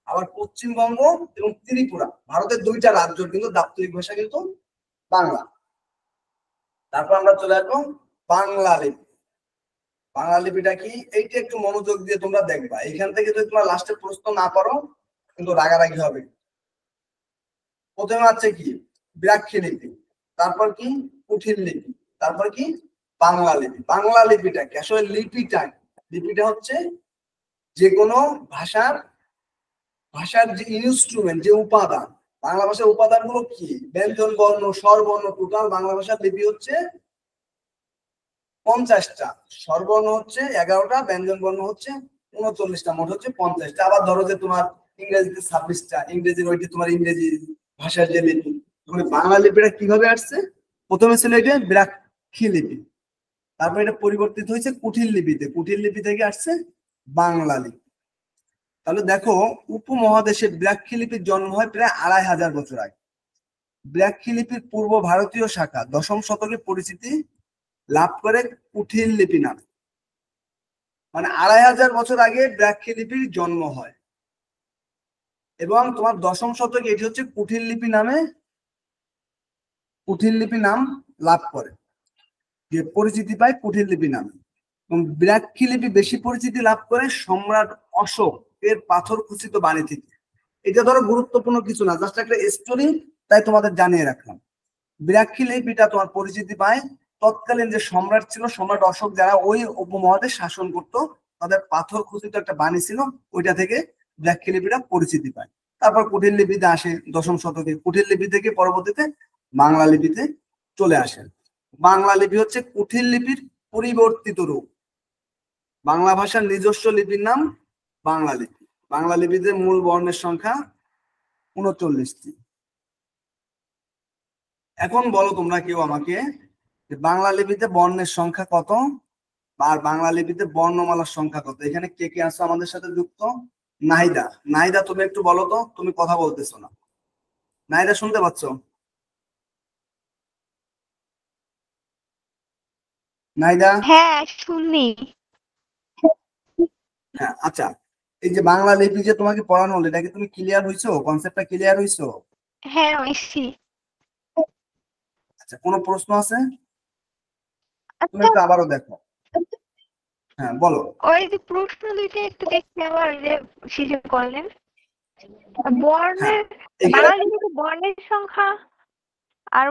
আবার পশ্চিমবঙ্গ এবং ত্রিপুরা ভারতের দুইটা রাজ্যের কিন্তু দাপ্তরিক ভাষা কিন্তু বাংলা। তারপর আমরা চলে আসবো বাংলা লিপি। বাংলা লিপিটা কি, এইটা একটু মনোযোগ দিয়ে তোমরা দেখবা। এখান থেকে যদি তোমরা লাস্টে প্রশ্ন না পারো কিন্তু রাগারাগি হবে। প্রথমে আছে কি ব্রাহ্মী লিপি, তারপর কি কুঠির লিপি, তারপর কি বাংলা লিপি। বাংলা লিপিটা কি আসলে লিপিটা, লিপিটা হচ্ছে যে কোনো ভাষার যে ইনস্ট্রুমেন্ট, যে উপাদান। বাংলা ভাষার উপাদান গুলো কি, ব্যঞ্জন বর্ণ, স্বরবর্ণ। টোটাল বাংলা ভাষার লিপি হচ্ছে 50টা, স্বরবর্ণ হচ্ছে 11টা, ব্যঞ্জন বর্ণ হচ্ছে 39টা, মোট হচ্ছে 50টা। আবার ধরো যে তোমার ইংরেজিতে 26টা, ইংরেজির ওইটি তোমার ইংরেজি ভাষার যে লিপি। তোমার বাংলা লিপিটা কিভাবে আসছে, প্রথমে ছিল এটা ব্রাহ্মী লিপি, তারপর এটা পরিবর্তিত হয়েছে কুঠির লিপিতে, কুঠির লিপি থেকে আসছে বাংলা লিপি। তাহলে দেখো, উপমহাদেশে ব্রাহ্মী লিপির জন্ম হয় প্রায় 2500 বছর আগে। ব্রাহ্মী লিপির পূর্ব ভারতীয় শাখা 10ম শতকে পরিচিতি লাভ করে কুঠির লিপি নামে। মানে 2500 বছর আগে ব্রাহ্মী লিপির জন্ম হয় এবং তোমার 10ম শতকে এটি হচ্ছে কুঠির লিপি নামে, কুঠির লিপি নাম লাভ করে, যে পরিচিতি পায় কুঠির লিপি নামে। এবং ব্রাহ্মী লিপি বেশি পরিচিতি লাভ করে সম্রাট অশোক এর পাথর খচিত বাণী থেকে। এটা ধরো গুরুত্বপূর্ণ কিছু না, জাস্ট একটা স্টোরি, তাই তোমাদের জানিয়ে রাখলাম। ব্রাহ্মী লিপিটা তোমার পরিচিতি পায় তৎকালীন যে সম্রাট ছিল, সম্রাট অশোক, যারা ওই উপমহাদেশ শাসন করতো, তাদের পাথর খচিত একটা বাণী ছিল, ওইটা থেকে ব্রাহ্মী লিপিটা পরিচিতি পায়। তারপর কুঠির লিপিতে আসে 10ম শতকে, কুঠির লিপি থেকে পরবর্তীতে বাংলা লিপিতে চলে আসে। বাংলা লিপি হচ্ছে কুঠির লিপির পরিবর্তিত রূপ। বাংলা ভাষার নিজস্ব লিপির নাম বাংলা লিপি। বাংলা লিপিতে মূল বর্ণের সংখ্যা 39টি। এখন বলো তোমরা কেউ আমাকে, বাংলা লিপিতে বর্ণের সংখ্যা কত আর বাংলা লিপিতে বর্ণমালার সংখ্যা কত? এখানে কে কে আছো আমাদের সাথে যুক্ত? নাহিদা, নাহিদা তুমি একটু বলো তো, তুমি কথা বলতেছো না। নাহিদা শুনতে পাচ্ছ? নাহিদা? হ্যাঁ শুনি। হ্যাঁ, আচ্ছা। এই যে বাংলা লিপি যে তোমাকে পড়ানো হলো, এটা কি তুমি ক্লিয়ার হইছো? কনসেপ্টটা ক্লিয়ার হইছো? হ্যাঁ হইছি। আচ্ছা, কোনো প্রশ্ন আছে? তুমি আচ্ছা, একটু আবারও দেখো। হ্যাঁ বলো। ওই যে প্রশ্ন দুইটা একটু দেখতে আবার যে শিশু করলেন হ্যাঁ, বর্ণের, এখানে বাংলা লিপিতে বর্ণের সংখ্যা আর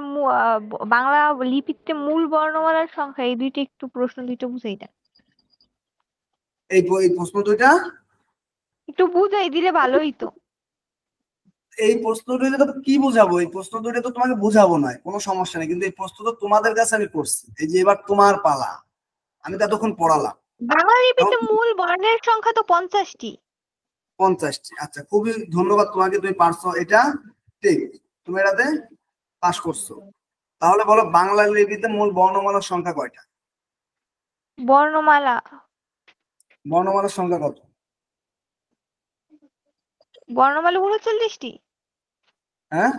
বাংলা লিপিতে মূল বর্ণমালার সংখ্যা, এই দুইটা একটু প্রশ্ন দুইটা বুঝাই দেন। এই প্রশ্ন দুইটা একটু বুঝাই দিলে ভালোই তো। এই প্রশ্ন দুইটা তো কি বুঝাবো? এই প্রশ্ন দুইটা তো তোমাকে বুঝাবো না, কোনো সমস্যা নেই, কিন্তু এই প্রশ্ন তো তোমাদের কাছে আমি করছি। এই যে এবার তোমার পালা, আমি তো এতক্ষণ পড়ালাম। বাংলা এখন লিপিতে মূল বর্ণের সংখ্যা তো 50টি। 50টি। আচ্ছা, খুবই ধন্যবাদ তোমাকে, তুমি পারছো এটা, ঠিক, তুমি এটাতে পাস করছো। তাহলে বলো, বাংলা লিপিতে মূল বর্ণমালার সংখ্যা কয়টা? বর্ণমালা, বর্ণমালার সংখ্যা কত? বর্ণমালা 39টি। হ্যাঁ,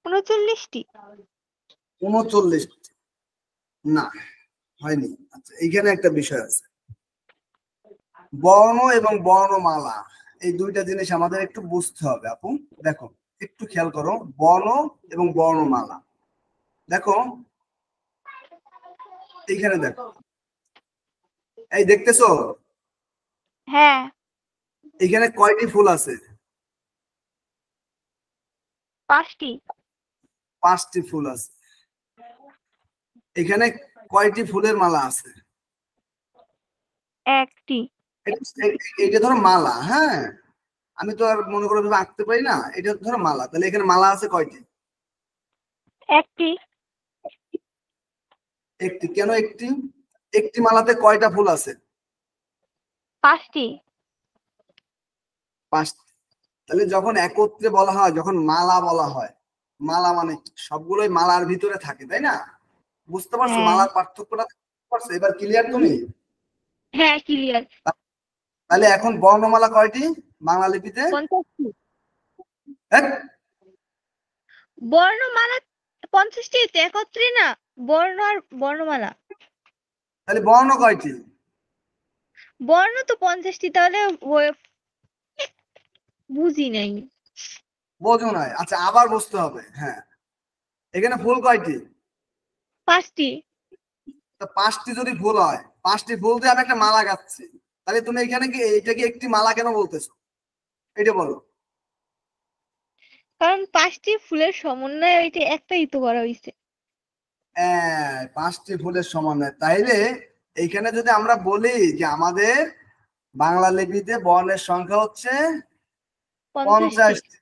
39টি। 39টি না, হয়নি। আচ্ছা, এইখানে একটা বিষয় আছে, বর্ণ এবং বর্ণমালা, এই দুইটা জিনিস আমাদের একটু বুঝতে হবে। আপু দেখো, একটু খেয়াল করো, বর্ণ এবং বর্ণমালা। দেখো এইখানে দেখো, এই দেখতেছো হ্যাঁ, এখানে কয়টি ফুল আছে? 5টি। 5টি ফুল আছে। এখানে কয়টি ফুলের মালা আছে? 1টি। এটা ধরো মালা, হ্যাঁ, আমি তো আর মনে করে আঁকতে পারি না, এটা ধরো মালা। তাহলে এখানে মালা আছে কয়টি? একটি। একটি কেন একটি? একটি মালাতে কয়টা ফুল আছে? 5টি। 5টি। তাহলে যখন একত্রে বলা হয়, যখন মালা বলা হয়, মালা মানে কি? সবগুলোই মালার ভিতরে থাকে, তাই না? বুঝতে পারছো হ্যাঁ। মালার পার্থক্যটা? পারছো? এবার ক্লিয়ার তুমি? হ্যাঁ, ক্লিয়ার। তাহলে এখন বর্ণমালা কয়টি বাংলা লিপিতে? 50টি। হ্যাঁ, বর্ণমালা 50টি তো একত্রে না, বর্ণ আর বর্ণমালা। তাহলে বর্ণ কয়টি? বর্ণ তো 50টি, তাহলে বুঝি নাই। বোঝো নাই? আচ্ছা, আবার বুঝতে হবে। হ্যাঁ, এখানে ফুল কয়টি? 5টি। তো 5টি যদি ফুল হয়, 5টি ফুল দিয়ে আমি একটা মালা গাচ্ছি, তাহলে তুমি এখানে কি এটা কি একটি মালা কেন বলতেছো? এটা বলো। কারণ 5টি ফুলের সমন্বয়ে ওইটা একটাই তো করা হয়েছে। হ্যাঁ, 5টি ফুলের সমন্বয়। তাইলে এইখানে যদি আমরা বলি যে আমাদের বাংলা লিপিতে বর্ণের সংখ্যা হচ্ছে 50টি 50টি,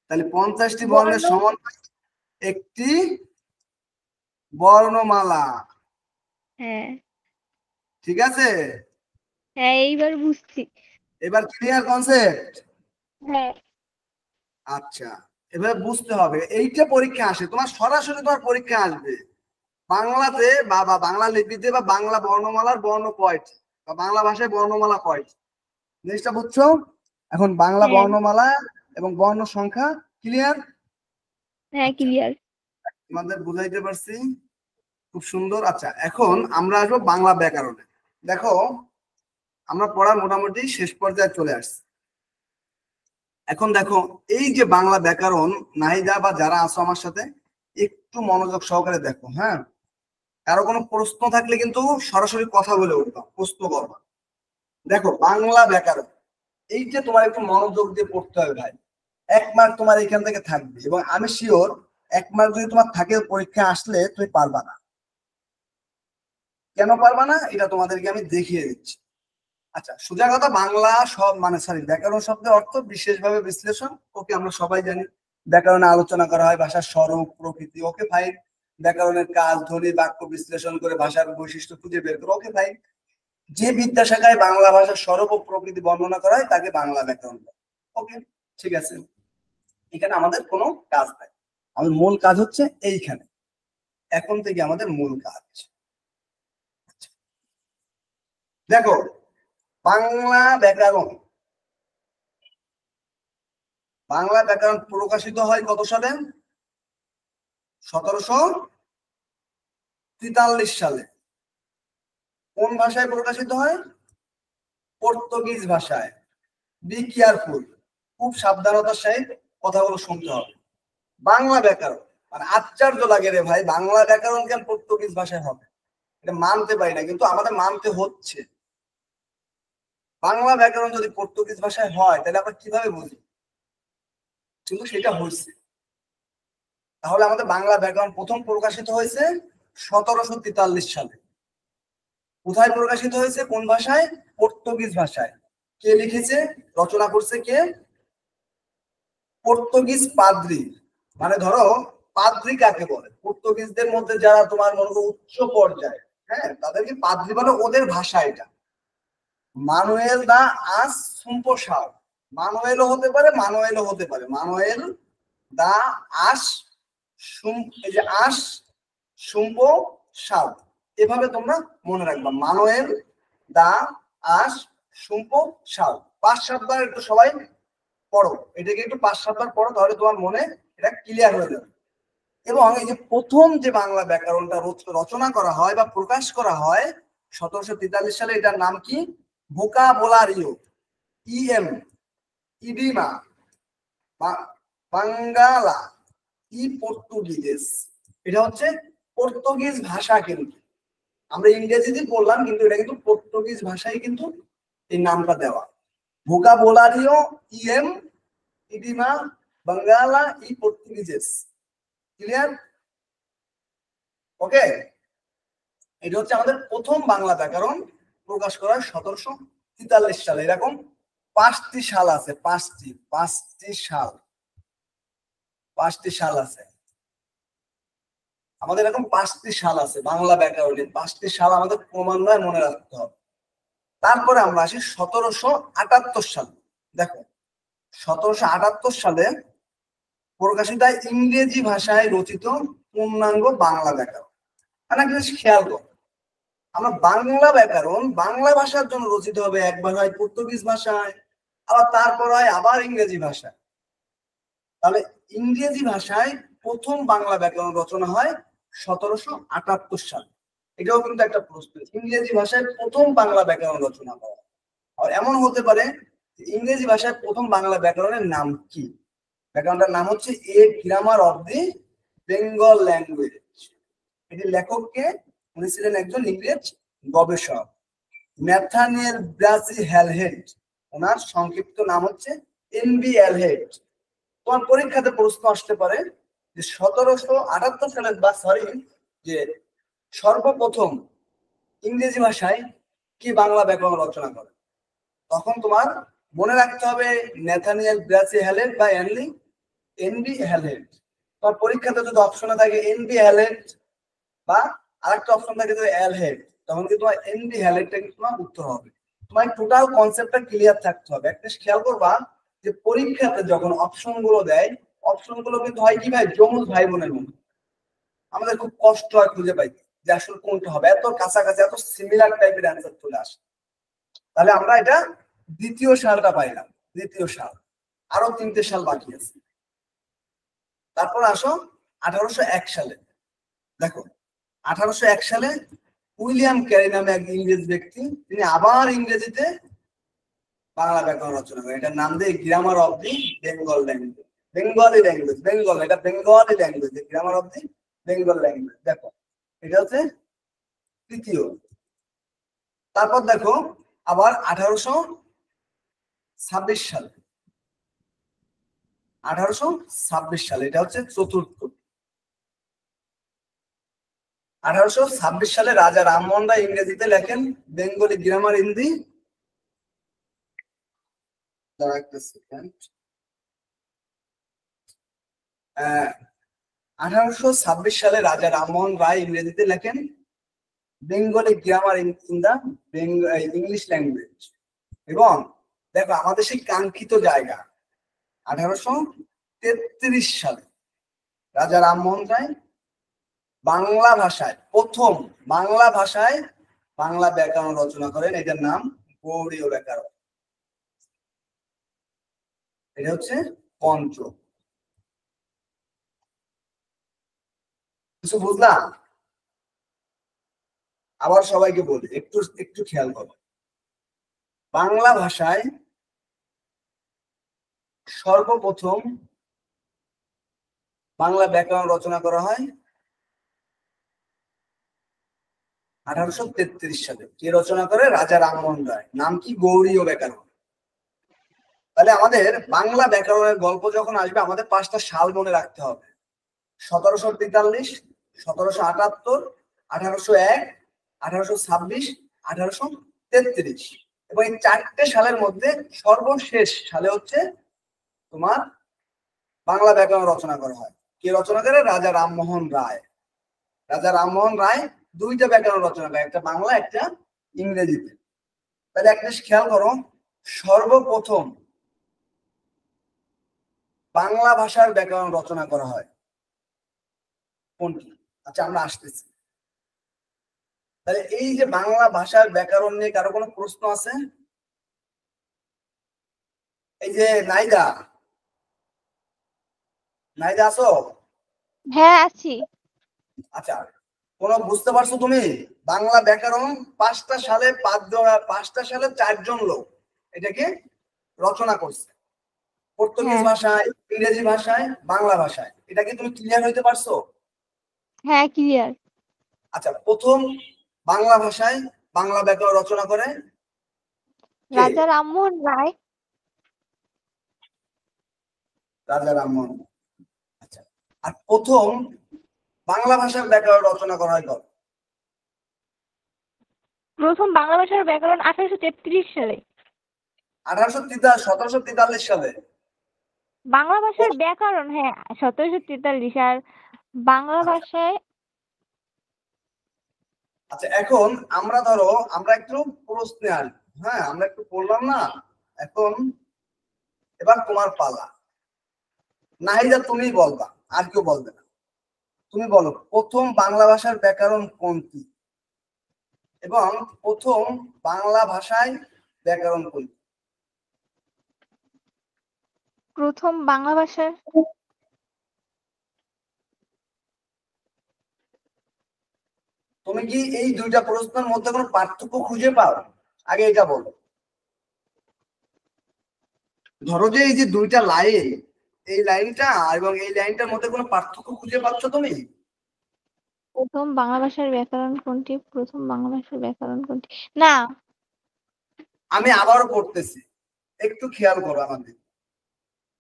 তাহলে 50টি বর্ণের বর্ণ। সমন্বয় একটি বর্ণমালা। হ্যাঁ। ঠিক আছে? হ্যাঁ, এইবার বুঝছি। এবার ক্লিয়ার কনসেপ্ট? হ্যাঁ। আচ্ছা, এবার বুঝতে হবে। এইটা পরীক্ষা আসে, তোমার সরাসরি তোমার পরীক্ষা আসবে বাংলাতে বা বাংলা লিপিতে বা বাংলা বর্ণমালার বর্ণ কয়টি, বা বাংলা ভাষায় বর্ণমালা কয়টি। জিনিসটা বুঝছো? এখন বাংলা হ্যাঁ। বর্ণমালা এবং বর্ণ সংখ্যা ক্লিয়ার? হ্যাঁ, আচ্ছা, ক্লিয়ার। তোমাদের বুঝাইতে পারছি? খুব সুন্দর। আচ্ছা, এখন আমরা আসবো বাংলা ব্যাকরণে। দেখো, আমরা পড়া মোটামুটি শেষ পর্যায়ে চলে আসছি। এখন দেখো, এই যে বাংলা ব্যাকরণ, নাহিদা বা যারা আছো আমার সাথে, একটু মনোযোগ সহকারে দেখো। হ্যাঁ, কারো কোনো প্রশ্ন থাকলে কিন্তু সরাসরি কথা বলে উঠবা, প্রশ্ন করবা। দেখো, বাংলা ব্যাকরণ এইটা তোমার একটু মনোযোগ দিয়ে পড়তে হবে ভাই। 1 মার্ক তোমার এখান থেকে থাকবে, এবং আমি শিওর 1 মার্ক যদি তোমার থাকে পরীক্ষা আসলে তুমি পারবা না। কেন পারবা না এটা তোমাদেরকে আমি দেখিয়ে দিচ্ছি। আচ্ছা, সোজা কথা, বাংলা সব মানে সরি ব্যাকরণ শব্দের অর্থ বিশেষভাবে বিশ্লেষণ। ওকে, আমরা সবাই জানি। ব্যাকরণে আলোচনা করা হয় ভাষার স্বরূপ প্রকৃতি। ওকে ভাই। ব্যাকরণের কাজ, ধ্বনি, বাক্য বিশ্লেষণ করে ভাষার বৈশিষ্ট্য খুঁজে বের করো। ওকে ভাই। যে বিদ্যাশাখায় বাংলা ভাষার স্বরূপ ও প্রকৃতি বর্ণনা করা হয় তাকে বাংলা ব্যাকরণ বলে। ওকে, ঠিক আছে। এখানে আমাদের কোনো কাজ নাই, আমাদের মূল কাজ হচ্ছে এইখানে। এখন থেকে আমাদের মূল কাজ। দেখো, বাংলা ব্যাকরণ প্রকাশিত হয় কত সালে? 1743 সালে। কোন ভাষায় প্রকাশিত হয়? পর্তুগিজ ভাষায়। বি কেয়ারফুল, খুব সাবধানতার সহিত কথাগুলো শুনতে হবে। বাংলা ব্যাকরণ মানে আশ্চর্য লাগে রে ভাই, বাংলা ব্যাকরণ কেন পর্তুগিজ ভাষায় হবে? এটা মানতে পারি না, কিন্তু আমাদের মানতে হচ্ছে। বাংলা ব্যাকরণ যদি পর্তুগিজ ভাষায় হয় তাহলে আমরা কিভাবে বুঝি? কিন্তু সেটা হয়েছে। তাহলে আমাদের বাংলা ব্যাকরণ প্রথম প্রকাশিত হয়েছে 1743 সালে। কোথায় প্রকাশিত হয়েছে? কোন ভাষায়? পর্তুগিজ ভাষায়। কে লিখেছে, রচনা করছে কে? পর্তুগিজ পাদ্রী। মানে ধরো, পাদ্রী কাকে বলে? পর্তুগিজদের মধ্যে যারা তোমার মনে করো উচ্চ পর্যায়ে, হ্যাঁ, তাদেরকে পাদ্রী বলে। ওদের ভাষা এটা। মানুয়েল দা আস সুম্পোসাও। মানুয়েলও হতে পারে, মানুয়েলও হতে পারে। মানুয়েল দা আস এই যে আস সুম্পো সাও, এভাবে তোমরা মনে রাখবা। মানুয়েল দা আস সুম্পো সাও। 5-7 বার একটু সবাই পড়ো, এটাকে একটু 5-7 বার পড়ো, তাহলে তোমার মনে এটা ক্লিয়ার হয়ে যাবে। এবং এই যে প্রথম যে বাংলা ব্যাকরণটা রচনা করা হয় বা প্রকাশ করা হয় 1743 সালে, এটার নাম কি? ভোকাবুলারিও। ইএম, ইডিমা, বাঙ্গালা, পর্তুগিজ। এটা হচ্ছে পর্তুগিজ ভাষা। কিন্তু আমরা ইংরেজিতে পড়লাম, কিন্তু এটা কিন্তু পর্তুগিজ ভাষায় কিন্তু এই নামটা দেওয়া। ভোকাবুলারিও, ইএম, ইডিমা, বাঙ্গালা, পর্তুগিজেস। ক্লিয়ার? ওকে, এটা হচ্ছে আমাদের প্রথম বাংলা ব্যাকরণ, প্রকাশ করা 1743 সালে। এরকম 5টি সাল আছে, 5টি সাল আছে। আমাদের এরকম 5টি সাল আছে বাংলা ব্যাকরণের, 5টি সাল আমাদের ক্রমান্বয়ে মনে রাখতে হবে। তারপরে আমরা আসি 1778 সাল। দেখো 1778 সালে প্রকাশিত হয় ইংরেজি ভাষায় রচিত পূর্ণাঙ্গ বাংলা ব্যাকরণ। একটা জিনিস খেয়াল করো, আমরা বাংলা ব্যাকরণ বাংলা ভাষার জন্য রচিত হবে, একবার হয় পর্তুগিজ ভাষায়, আবার তারপর হয় আবার ইংরেজি ভাষায়। তাহলে ইংরেজি ভাষায় প্রথম বাংলা ব্যাকরণ রচনা হয় 1778 সালে। এটাও কিন্তু একটা প্রশ্ন, ইংরেজি ভাষায় প্রথম বাংলা ব্যাকরণ রচনা করা। আর এমন হতে পারে যে ইংরেজি ভাষায় প্রথম বাংলা ব্যাকরণের নাম কি? ব্যাকরণটার নাম হচ্ছে a grammar of the Bengal language. এটি লেখককে, উনি ছিলেন একজন ইংরেজ গবেষক, ন্যাথানিয়েল ব্রাসি হ্যালহেড। ওনার সংক্ষিপ্ত নাম হচ্ছে এনবি হ্যালহেড। তোমার পরীক্ষাতে প্রশ্ন আসতে পারে যে 1778 সালে, বা সরি, যে সর্বপ্রথম ইংরেজি ভাষায় কি বাংলা ব্যাকরণ রচনা করে। তখন তোমার মনে রাখতে হবে ন্যাথানিয়েল ব্রাসি হ্যালহেড বা এনবি হ্যালহেড। তোমার পরীক্ষাতে যদি অপশনে থাকে এনবি হ্যালহেড বা আরেকটা অপশন থাকে যদি হ্যালহেড, তখন কিন্তু তোমার এনবি হ্যালহেডটা কিন্তু তোমার উত্তর হবে। তোমার টোটাল কনসেপ্টটা ক্লিয়ার থাকতে হবে। একটা খেয়াল করবা যে পরীক্ষাতে যখন অপশন গুলো দেয়, অপশন গুলো কিন্তু হয় কি ভাই, যমজ ভাই বোনের মতো। আমাদের খুব কষ্ট হয় খুঁজে পাইতে যে আসলে কোনটা হবে, এত কাছাকাছি এত সিমিলার টাইপের অ্যান্সার চলে আসে। তাহলে আমরা এটা দ্বিতীয় সালটা পাইলাম, দ্বিতীয় সাল। আরো 3টে সাল বাকি আছে। তারপর আসো 1801 সালে। দেখো 1801 সালে উইলিয়াম ক্যারি নামে এক ইংরেজ ব্যক্তি, তিনি আবার ইংরেজিতে বাংলা ব্যাকরণ রচনা করেন। এটার নাম দিয়ে grammar of the Bengal language. Bengali language, Bengal, এটা Bengali language, grammar of the Bengal language. দেখো এটা হচ্ছে তৃতীয়। তারপর দেখো আবার 1826 সালে, 1826 সালে, এটা হচ্ছে চতুর্থ। 1826 সালে রাজা রামমোহন রায় ইংরেজিতে লেখেন বেঙ্গলি গ্রামার ইন দি, 1826 সালে রাজা রামমোহন রায় ইংরেজিতে লেখেন Bengali grammar in the English language. এবং দেখো আমাদের সেই কাঙ্ক্ষিত জায়গা 1833 সালে রাজা রামমোহন রায় বাংলা ভাষায় প্রথম বাংলা ভাষায় বাংলা ব্যাকরণ রচনা করেন। এটার নাম গৌড়ীয় ব্যাকরণ। এটা হচ্ছে পঞ্চম। কিছু বুঝলাম? আবার সবাইকে বলি, একটু একটু খেয়াল করো। বাংলা ভাষায় সর্বপ্রথম বাংলা ব্যাকরণ রচনা করা হয় 1833 সালে। কে রচনা করে? রাজা রামমোহন রায়। নাম কি? গৌড়ীয় ব্যাকরণ। তাহলে আমাদের বাংলা ব্যাকরণের গল্প যখন আসবে আমাদের 5টা সাল মনে রাখতে হবে: 1743, 1778, 1801, 1826, 1833। এবং এই 4টে সালের মধ্যে সর্বশেষ সালে হচ্ছে তোমার বাংলা ব্যাকরণ রচনা করা হয়। কে রচনা করে? রাজা রামমোহন রায়। রাজা রামমোহন রায় 2টা ব্যাকরণ রচনা করে, একটা বাংলা একটা ইংরেজিতে। তাহলে একটা খেয়াল করো, সর্বপ্রথম বাংলা ভাষার ব্যাকরণ রচনা করা হয় কোনটি? আচ্ছা আমরা আসতেছি। তাহলে এই যে বাংলা ভাষার ব্যাকরণ নিয়ে কারো কোনো প্রশ্ন আছে? এই যে নাইদা, নাইদা আছো? হ্যাঁ আছি। আচ্ছা, কোনো বুঝতে পারছো তুমি? বাংলা ব্যাকরণ 5টা সালে 5টা সালে 4জন লোক এটাকে রচনা করছে, পর্তুগিজ হ্যাঁ ভাষায়, ইংরেজি ভাষায়, বাংলা ভাষায়। এটা কি তুমি ক্লিয়ার হইতে পারছো? হ্যাঁ ক্লিয়ার। আচ্ছা, প্রথম বাংলা ভাষায় বাংলা ব্যাকরণ রচনা করে কে? রাজা রামমোহন রায়। রাজা রামমোহন। আচ্ছা, আর প্রথম বাংলা ভাষার ব্যাকরণ রচনা করা হয় কবে? প্রথম বাংলা ভাষার ব্যাকরণ 1833 সালে। 1743 সালে। বাংলা ভাষার ব্যাকরণ হ্যাঁ 1743। আর বাংলা ভাষায় আচ্ছা, এখন আমরা একটু প্রশ্নে আসবো। হ্যাঁ, আমরা একটু পড়লাম না, এখন এবার তোমার পালা। নাহিদা তুমি বলবা, আর কেউ বলবে না। তুমি বলো প্রথম বাংলা ভাষার ব্যাকরণ কোনটি এবং প্রথম বাংলা ভাষায় ব্যাকরণ কোনটি? প্রথম বাংলা ভাষার তুমি কি এই দুইটা প্রশ্নের মধ্যে কোনো পার্থক্য খুঁজে পাও? আগে এটা বলো। ধরো যে এই যে দুইটা লাইন, এই লাইনটা এবং এই লাইনটার মধ্যে কোনো পার্থক্য খুঁজে পাচ্ছ তুমি? প্রথম বাংলা ভাষার ব্যাকরণ কোনটি? প্রথম বাংলা ভাষার ব্যাকরণ কোনটি? না। আমি আবারও পড়তেছি, একটু খেয়াল করো আমাদের।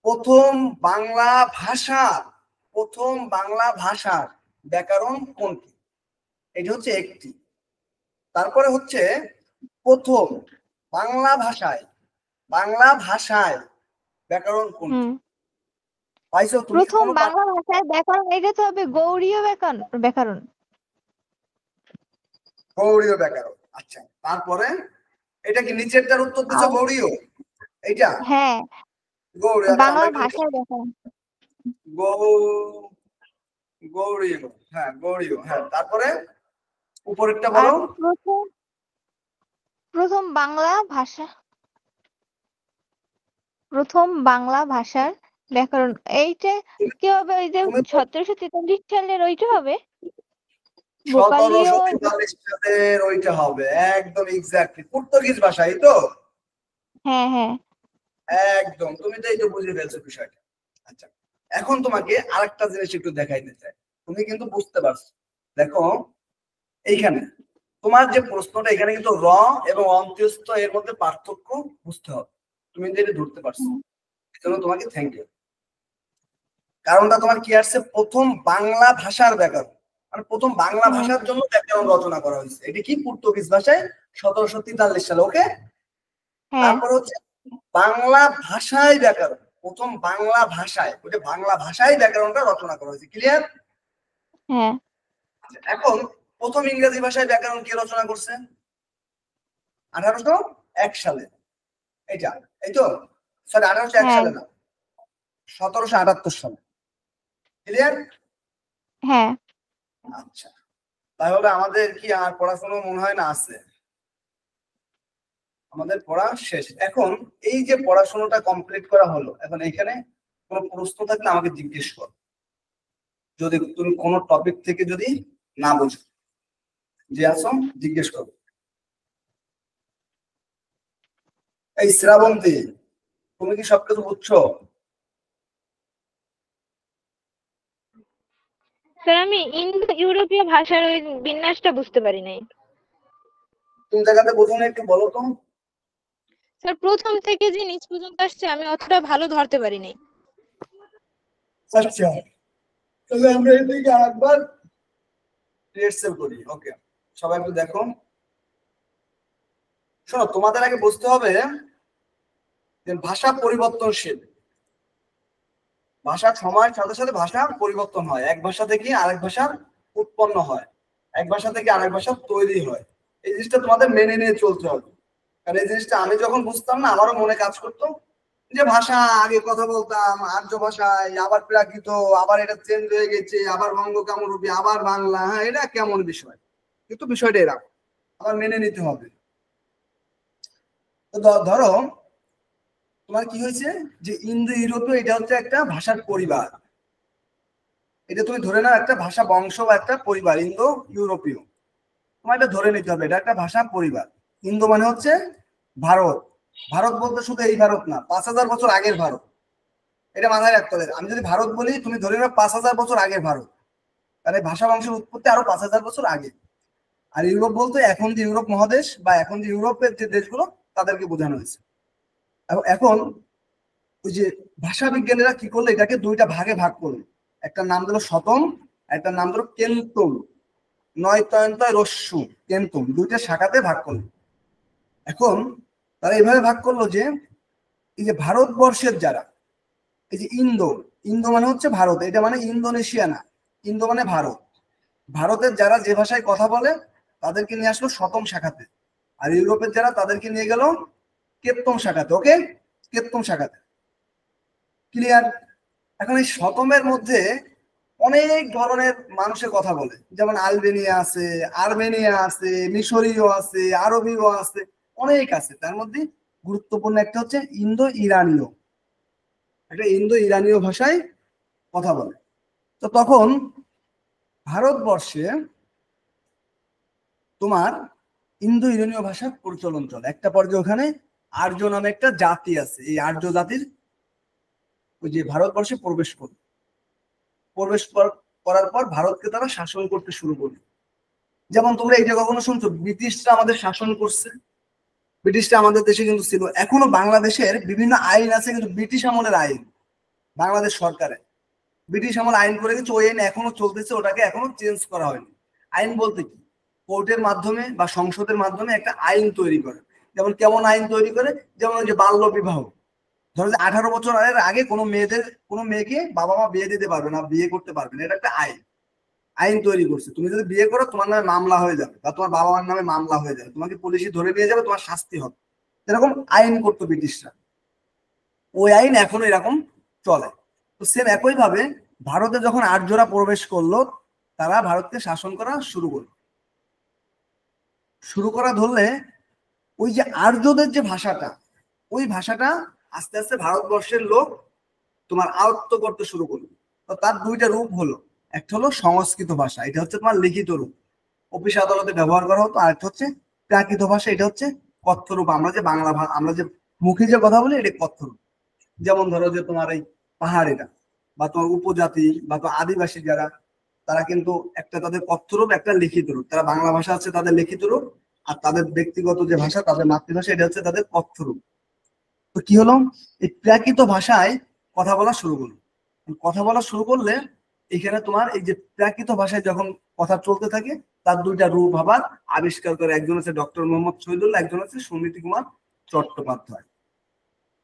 প্রথম বাংলা ভাষা, প্রথম বাংলা ভাষার ব্যাকরণ কোনটি? এটা হচ্ছে একটি। তারপরে হচ্ছে প্রথম বাংলা ভাষায়, বাংলা ভাষায় ব্যাকরণ কোনটি? পাইছো তুমি? প্রথম বাংলা ভাষায় ব্যাকরণ, এটা তো হবে গৌড়ীয় ব্যাকরণ। ব্যাকরণ গৌড়ীয় ব্যাকরণ। আচ্ছা, তারপরে এটা কি নিচেরটার উত্তর দিছো গৌড়ীয়? এইটা হ্যাঁ, গৌড়ীয়। আচ্ছা, বাংলা ভাষার ব্যাকরণ গৌড়ীয়। হ্যাঁ, গৌড়ীয়। হ্যাঁ, তারপরে উপরেরটা আর বলো। প্রথম প্রথম বাংলা ভাষা, প্রথম বাংলা ভাষার ব্যাকরণ এইটা কি হবে? ওই যে তুমি 1743 সালের ওইটা হবে, বোকালিও। 1743 সালের ওইটা হবে, একদম এক্স্যাক্টলি পর্তুগিজ ভাষাই তো। হ্যাঁ হ্যাঁ। একদম, তুমি তো এই তো বুঝে ফেলছো বিষয়টা। আচ্ছা, এখন তোমাকে আরেকটা জিনিস একটু দেখাইতে চাই, তুমি কিন্তু বুঝতে পারছো। দেখো এইখানে তোমার যে প্রশ্নটা, এখানে কিন্তু র এবং অন্ত্যস্ত এর মধ্যে পার্থক্য বুঝতে হবে। তুমি যেটা ধরতে পারছো, এই জন্য তোমাকে থ্যাংক ইউ। কারণটা তোমার কি আসছে, প্রথম বাংলা ভাষার ব্যাকরণ, মানে প্রথম বাংলা ভাষার জন্য ব্যাকরণ রচনা করা হয়েছে। এটা কি পর্তুগিজ ভাষায় 1743 সালে। ওকে, তারপর হচ্ছে বাংলা ভাষায় ব্যাকরণ, প্রথম বাংলা ভাষায়, ওটা বাংলা ভাষায় ব্যাকরণটা রচনা করা হয়েছে। ক্লিয়ার? হ্যাঁ। এখন প্রথম ইংরেজি ভাষায় ব্যাকরণ কে রচনা করছে? 1801 সালে। এটা এই তো, সরি 1801 সালে না, 1778 সালে। ক্লিয়ার? হ্যাঁ। আচ্ছা, তাহলে আমাদের কি আর পড়াশোনা মনে হয় না আছে? আমাদের পড়া শেষ। এখন এই যে পড়াশোনাটা কমপ্লিট করা হলো, এখন এখানে কোনো প্রশ্ন থাকলে আমাকে জিজ্ঞেস কর, যদি তুমি কোনো টপিক থেকে যদি না বুঝো, যে আসো জিজ্ঞেস করো। এই শ্রাবন্তী, তুমি কি সবকিছু বুঝছো? স্যার, আমি ইন্দো ইউরোপীয় ভাষার ওই বিন্যাসটা বুঝতে পারি নাই। কোন জায়গাতে বোঝো না একটু বলো তো। স্যার, প্রথম থেকে যে নিচ পর্যন্ত আসছে আমি অতটা ভালো ধরতে পারি নাই। আচ্ছা, তাহলে আমরা এদিকে আরেকবার রিহার্সাল করি। ওকে, সবাই একটু দেখো। শোনো, তোমাদের আগে বুঝতে হবে যে ভাষা পরিবর্তনশীল। ভাষা সময়ের সাথে সাথে ভাষা পরিবর্তন হয়, এক ভাষা থেকে আরেক ভাষার উৎপন্ন হয়, এক ভাষা থেকে আরেক ভাষা তৈরি হয়। এই জিনিসটা তোমাদের মেনে নিয়ে চলতে হবে। কারণ এই জিনিসটা আমি যখন বুঝতাম না, আমারও মনে কাজ করতো যে ভাষা, আগে কথা বলতাম আর্য ভাষায়, আবার প্রাকৃত, আবার এটা চেঞ্জ হয়ে গেছে, আবার বঙ্গ কামরূপী, আবার বাংলা। হ্যাঁ, এটা কেমন বিষয়? কিন্তু বিষয়টা এরকম, আবার মেনে নিতে হবে। তো ধরো তোমার কি হয়েছে, যে ইন্দো ইউরোপীয় এটা হচ্ছে একটা ভাষার পরিবার। এটা তুমি ধরে নাও একটা ভাষা বংশ বা একটা পরিবার, ইন্দো ইউরোপীয়। তোমার এটা ধরে নিতে হবে, এটা একটা ভাষা পরিবার। ইন্দো মানে হচ্ছে ভারত। ভারত বলতে শুধু এই ভারত না, 5000 বছর আগের ভারত। এটা মাথায় রাখতে হবে। আমি যদি ভারত বলি, তুমি ধরে নাও 5000 বছর আগের ভারত। কারণ এই ভাষা বংশের উৎপত্তি আরো 5000 বছর আগে। আর ইউরোপ বলতে এখন যে ইউরোপ মহাদেশ বা এখন যে ইউরোপের যে দেশগুলো, তাদেরকে বোঝানো হয়েছে। এখন ওই যে ভাষা বিজ্ঞানীরা কি করলো, এটাকে দুইটা ভাগে ভাগ করলো। একটা নাম দিল শতম, একটা নাম দিল কেন্তুম। নয় তয়ন্তয় রস্যু, কেন্তুম, দুইটা শাখাতে ভাগ করলো। এখন তারা এইভাবে ভাগ করলো যে এই যে ভারতবর্ষের যারা, এই যে ইন্দো, ইন্দো মানে হচ্ছে ভারত, এটা মানে ইন্দোনেশিয়া না, ইন্দো মানে ভারত। ভারতের যারা যে ভাষায় কথা বলে, তাদেরকে নিয়ে আসলো শতম শাখাতে, আর ইউরোপের যারা তাদেরকে নিয়ে গেল কেপ্তম শাখাতে। ওকে, কেপ্তম শাখাতে। ক্লিয়ার? এখন এই শতমের মধ্যে অনেক ধরনের মানুষের কথা বলে, যেমন আলবেনিয়া আছে, আর্মেনিয়া আছে, মিশরীয় আছে, আরবীয় আছে, অনেক আছে। তার মধ্যে গুরুত্বপূর্ণ একটা হচ্ছে ইন্দো ইরানীয়, একটা ইন্দো ইরানীয় ভাষায় কথা বলে। তো তখন ভারতবর্ষে তোমার ইন্দো ইরানীয় ভাষার প্রচলন চলে। একটা পর্যায়ে ওখানে আর্য নামে একটা জাতি আছে, এই আর্য জাতির ওই যে ভারতবর্ষে প্রবেশ করার পর ভারতকে তারা শাসন করতে শুরু করলো। যেমন তোমরা এটা কখনো শুনছো ব্রিটিশরা আমাদের শাসন করছে? ব্রিটিশরা আমাদের দেশে কিন্তু ছিল। এখনো বাংলাদেশের বিভিন্ন আইন আছে, কিন্তু ব্রিটিশ আমলের আইন বাংলাদেশ সরকারে ব্রিটিশ আমল আইন করে গেছে, ওই আইন এখনো চলতেছে, ওটাকে এখনো চেঞ্জ করা হয়নি। আইন বলতে কি, কোর্টের মাধ্যমে বা সংসদের মাধ্যমে একটা আইন তৈরি করে। যেমন কেমন আইন তৈরি করে, যেমন ওই যে বাল্য বিবাহ, ধরো যে 18 বছর আগে কোনো মেয়েকে বাবা মা বিয়ে দিতে পারবে না, বিয়ে করতে পারবে না, এটা একটা আইন তৈরি করছে। তুমি যদি বিয়ে করো তোমার নামে মামলা হয়ে যাবে, বা তোমার বাবা মার নামে মামলা হয়ে যাবে, তোমাকে পুলিশে ধরে নিয়ে যাবে, তোমার শাস্তি হবে। এরকম আইন করতো ব্রিটিশরা, ওই আইন এখনো এরকম চলে। তো সেম একই ভাবে ভারতে যখন আর্যরা প্রবেশ করলো, তারা ভারতকে শাসন করা শুরু করা ধরলে ওই যে আর্যদের যে ভাষাটা, ওই ভাষাটা আস্তে আস্তে ভারতবর্ষের লোক তোমার আয়ত্ত করতে শুরু করলো। তো তার দুইটা রূপ হলো, একটা হলো সংস্কৃত ভাষা, এটা হচ্ছে তোমার লিখিত রূপ, অফিস আদালতে ব্যবহার করা হতো। আর একটা হচ্ছে প্রাকৃত ভাষা, এটা হচ্ছে কথ্য রূপ। আমরা যে আমরা যে মুখে যে কথা বলি, এটা কথ্য রূপ। যেমন ধরো যে তোমার এই পাহাড়িরা বা তোমার উপজাতি বা তোমার আদিবাসী যারা, তারা কিন্তু একটা তাদের কথ্য রূপ, একটা লিখিত রূপ। তারা বাংলা ভাষা আছে তাদের লিখিত রূপ, আর তাদের ব্যক্তিগত যে ভাষা, তাদের মাতৃভাষা, এটা হচ্ছে তাদের কথ্য রূপ। তো কি হলো, এই প্রাকৃত ভাষায় কথা বলা শুরু করলো। করলে এখানে তোমার এই যে প্রাকৃত ভাষায় যখন কথা চলতে থাকে, তার দুইটা রূপ আবার আবিষ্কার করে। একজন হচ্ছে ডক্টর মোহাম্মদ শহীদুল্লাহ, একজন হচ্ছে সুনীতি কুমার চট্টোপাধ্যায়।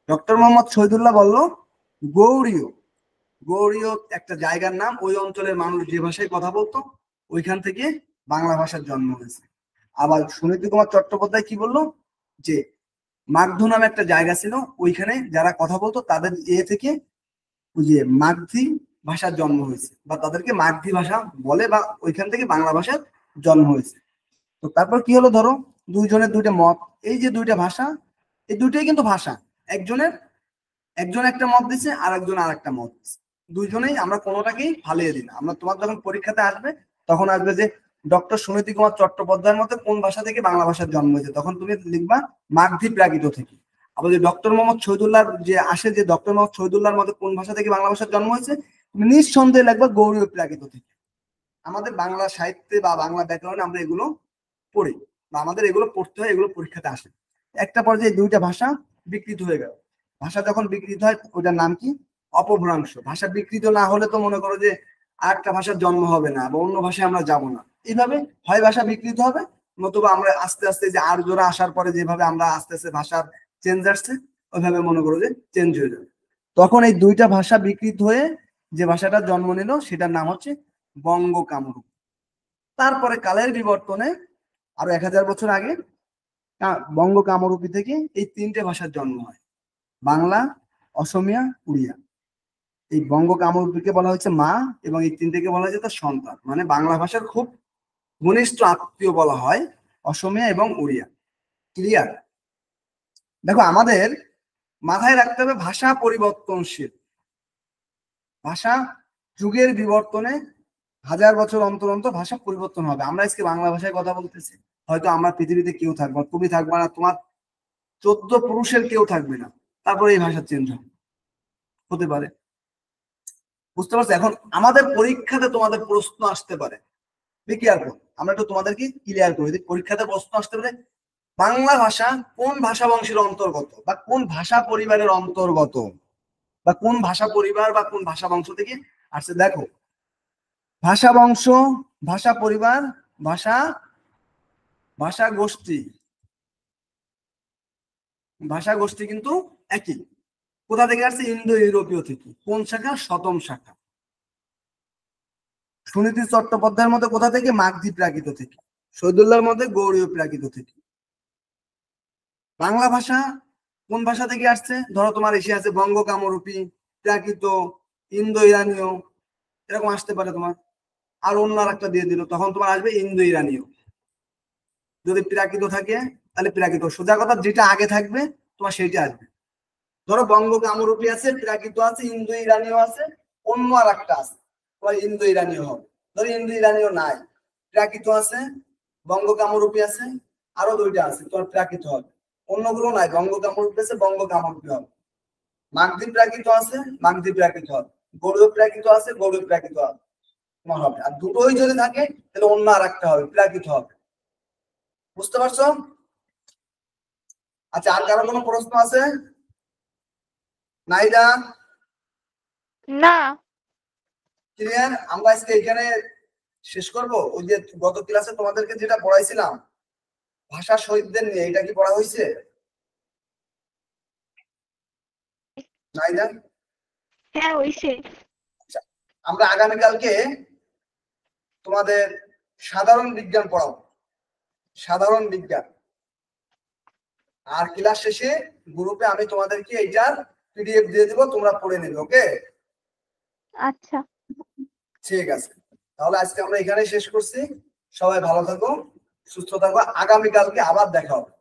ডক্টর মোহাম্মদ শহীদুল্লাহ বলল গৌড়ীয় একটা জায়গার নাম, ওই অঞ্চলের মানুষ যে ভাষায় কথা বলতো, ওইখান থেকে বাংলা ভাষার জন্ম হয়েছে। আবার সুনীতি কুমার চট্টোপাধ্যায় কি বললো, যে মাগধ নামে একটা জায়গা ছিল, ওইখানে যারা কথা বলতো তাদের থেকে ওই যে মাগধী ভাষার জন্ম হয়েছে, বা তাদেরকে মাগধী ভাষা বলে, বা ওইখান থেকে বাংলা ভাষার জন্ম হয়েছে। তো তারপর কি হলো, ধরো দুইজনের দুইটা মত, এই যে দুইটা ভাষা, এই দুইটাই কিন্তু ভাষা। একজন একটা মত দিচ্ছে, আর একজন আর একটা মত দিচ্ছে। দুইজনেই আমরা কোনোটাকেই ফালিয়ে দিই না। আমরা তোমার যখন পরীক্ষাতে আসবে, তখন আসবে যে ডক্টর সুনীতি কুমার চট্টোপাধ্যায়ের মতে কোন ভাষা থেকে বাংলা ভাষার জন্ম হয়েছে, তখন তুমি লিখবা মাগধী প্রাকৃত থেকে। আবার যে ডক্টর মোহাম্মদ শহীদুল্লাহ যে আসে, যে ডক্টর মোহাম্মদ শহীদুল্লাহর মতে কোন ভাষা থেকে বাংলা ভাষার জন্ম হয়েছে, তুমি নিঃসন্দেহে লিখবা গৌড়ীয় প্রাকৃত থেকে। আমাদের বাংলা সাহিত্যে বা বাংলা ব্যাকরণে আমরা এগুলো পড়ি, বা আমাদের এগুলো পড়তে হয়, এগুলো পরীক্ষাতে আসে। একটা পর্যায়ে দুইটা ভাষা বিকৃত হয়ে গেল। ভাষা যখন বিকৃত হয়, ওটার নাম কি, অপভ্রংশ। ভাষা বিকৃত না হলে তো মনে করো যে আর একটা ভাষার জন্ম হবে না, বা অন্য ভাষায় আমরা যাব না। এইভাবে হয় ভাষা বিকৃত হবে, নতুবা আমরা আস্তে আস্তে যে আর্যরা আসার পরে যেভাবে আমরা আস্তে আস্তে ভাষার চেঞ্জ আসছে, ওইভাবে মনে করো যে চেঞ্জ হয়ে যাবে। তখন এই দুইটা ভাষা বিকৃত হয়ে যে ভাষাটার জন্ম নিল, সেটার নাম হচ্ছে বঙ্গ কামরূপ। তারপরে কালের বিবর্তনে আরো 1000 বছর আগে বঙ্গ কামরূপী থেকে এই তিনটে ভাষার জন্ম হয়, বাংলা, অসমিয়া, উড়িয়া। এই বঙ্গ কামরূপীকে বলা হয়েছে মা, এবং এই তিনটেকে বলা হয়েছে তার সন্তান। মানে বাংলা ভাষার খুব ঘনিষ্ঠ আত্মীয় বলা হয় অসমিয়া এবং উড়িয়া। ক্লিয়ার? দেখো, আমাদের মাথায় রাখতে হবে ভাষা পরিবর্তনশীল। ভাষা যুগের বিবর্তনে 1000 বছর অন্তর অন্তর ভাষা পরিবর্তন হবে। আমরা আজকে বাংলা ভাষায় কথা বলতেছি, হয়তো আমরা পৃথিবীতে কেউ থাকবো, তুমি থাকবে না, তোমার 14 পুরুষের কেউ থাকবে না, তারপরে এই ভাষা চেঞ্জ হতে পারে। বুঝতে পারছো? এখন আমাদের পরীক্ষাতে তোমাদের প্রশ্ন আসতে পারে, আমরা একটু তোমাদেরকে ক্লিয়ার করে দিই। পরীক্ষাতে প্রশ্ন আসতে পারে, বাংলা ভাষা কোন ভাষা বংশের অন্তর্গত, বা কোন ভাষা পরিবারের অন্তর্গত, বা কোন ভাষা পরিবার বা কোন ভাষা বংশ থেকে আসছে। দেখো, ভাষা বংশ, ভাষা পরিবার, ভাষা গোষ্ঠী কিন্তু একই। কোথা থেকে আসছে? ইন্দো ইউরোপীয় থেকে। কোন শাখা? শতম শাখা। সুনীতি চট্টোপাধ্যায়ের মতে কোথা থেকে? মাগধী প্রাকৃত থেকে। শহীদুল্লাহর মধ্যে গৌড়ীয় প্রাকৃত থেকে। বাংলা ভাষা কোন ভাষা থেকে আসছে? ধরো তোমার এসে আছে বঙ্গ কামরূপী, প্রাকৃত, ইন্দো ইরানীয়, এরকম আসতে পারে তোমার। আর অন্য আর একটা দিয়ে দিল, তখন তোমার আসবে ইন্দো ইরানীয়। যদি প্রাকৃত থাকে তাহলে প্রাকৃত, সোজা কথা যেটা আগে থাকবে তোমার সেইটা আসবে। ধরো বঙ্গ কামরূপী আছে, প্রাকৃত আছে, ইন্দো ইরানীয় আছে, অন্য আর একটা আছে, তোমার ইন্দো ইরানীয় হবে। ধরো ইন্দো ইরানীয় নাই, প্রাকৃত আছে, বঙ্গ কামরূপী আছে, আরো দুইটা আছে, তোমার প্রাকৃত হবে। অন্যগুলো নাই, বঙ্গ কামরূপী আছে, বঙ্গ কামরূপী হবে। মাগধী প্রাকৃত আছে, মাগধী প্রাকৃত হবে। গৌড়ীয় প্রাকৃত আছে, গৌড়ীয় প্রাকৃত হবে তোমার হবে। আর দুটোই যদি থাকে তাহলে অন্য আর একটা হবে, প্রাকৃত হবে। বুঝতে পারছো? আচ্ছা, আর কারো কোনো প্রশ্ন আছে? নাইদা? না। ক্লিয়ার? আমরা আজকে এখানে শেষ করব। ওই যে গত ক্লাসে তোমাদেরকে যেটা পড়াইছিলাম ভাষা শহীদদের নিয়ে, এটা কি পড়া হয়েছে? নাইদা? হ্যাঁ হইছে। আচ্ছা, আমরা আগামীকালকে তোমাদের সাধারণ বিজ্ঞান পড়াবো, সাধারণ বিজ্ঞান। আর ক্লাস শেষে গ্রুপে আমি তোমাদেরকে এইটার পিডিএফ দিয়ে দিব, তোমরা পড়ে নেবে। ওকে? আচ্ছা। ঠিক আছে, তাহলে আজকে আমরা এখানে শেষ করছি। সবাই ভালো থাকো, সুস্থ থাকো, আগামীকালকে আবার দেখা হবে।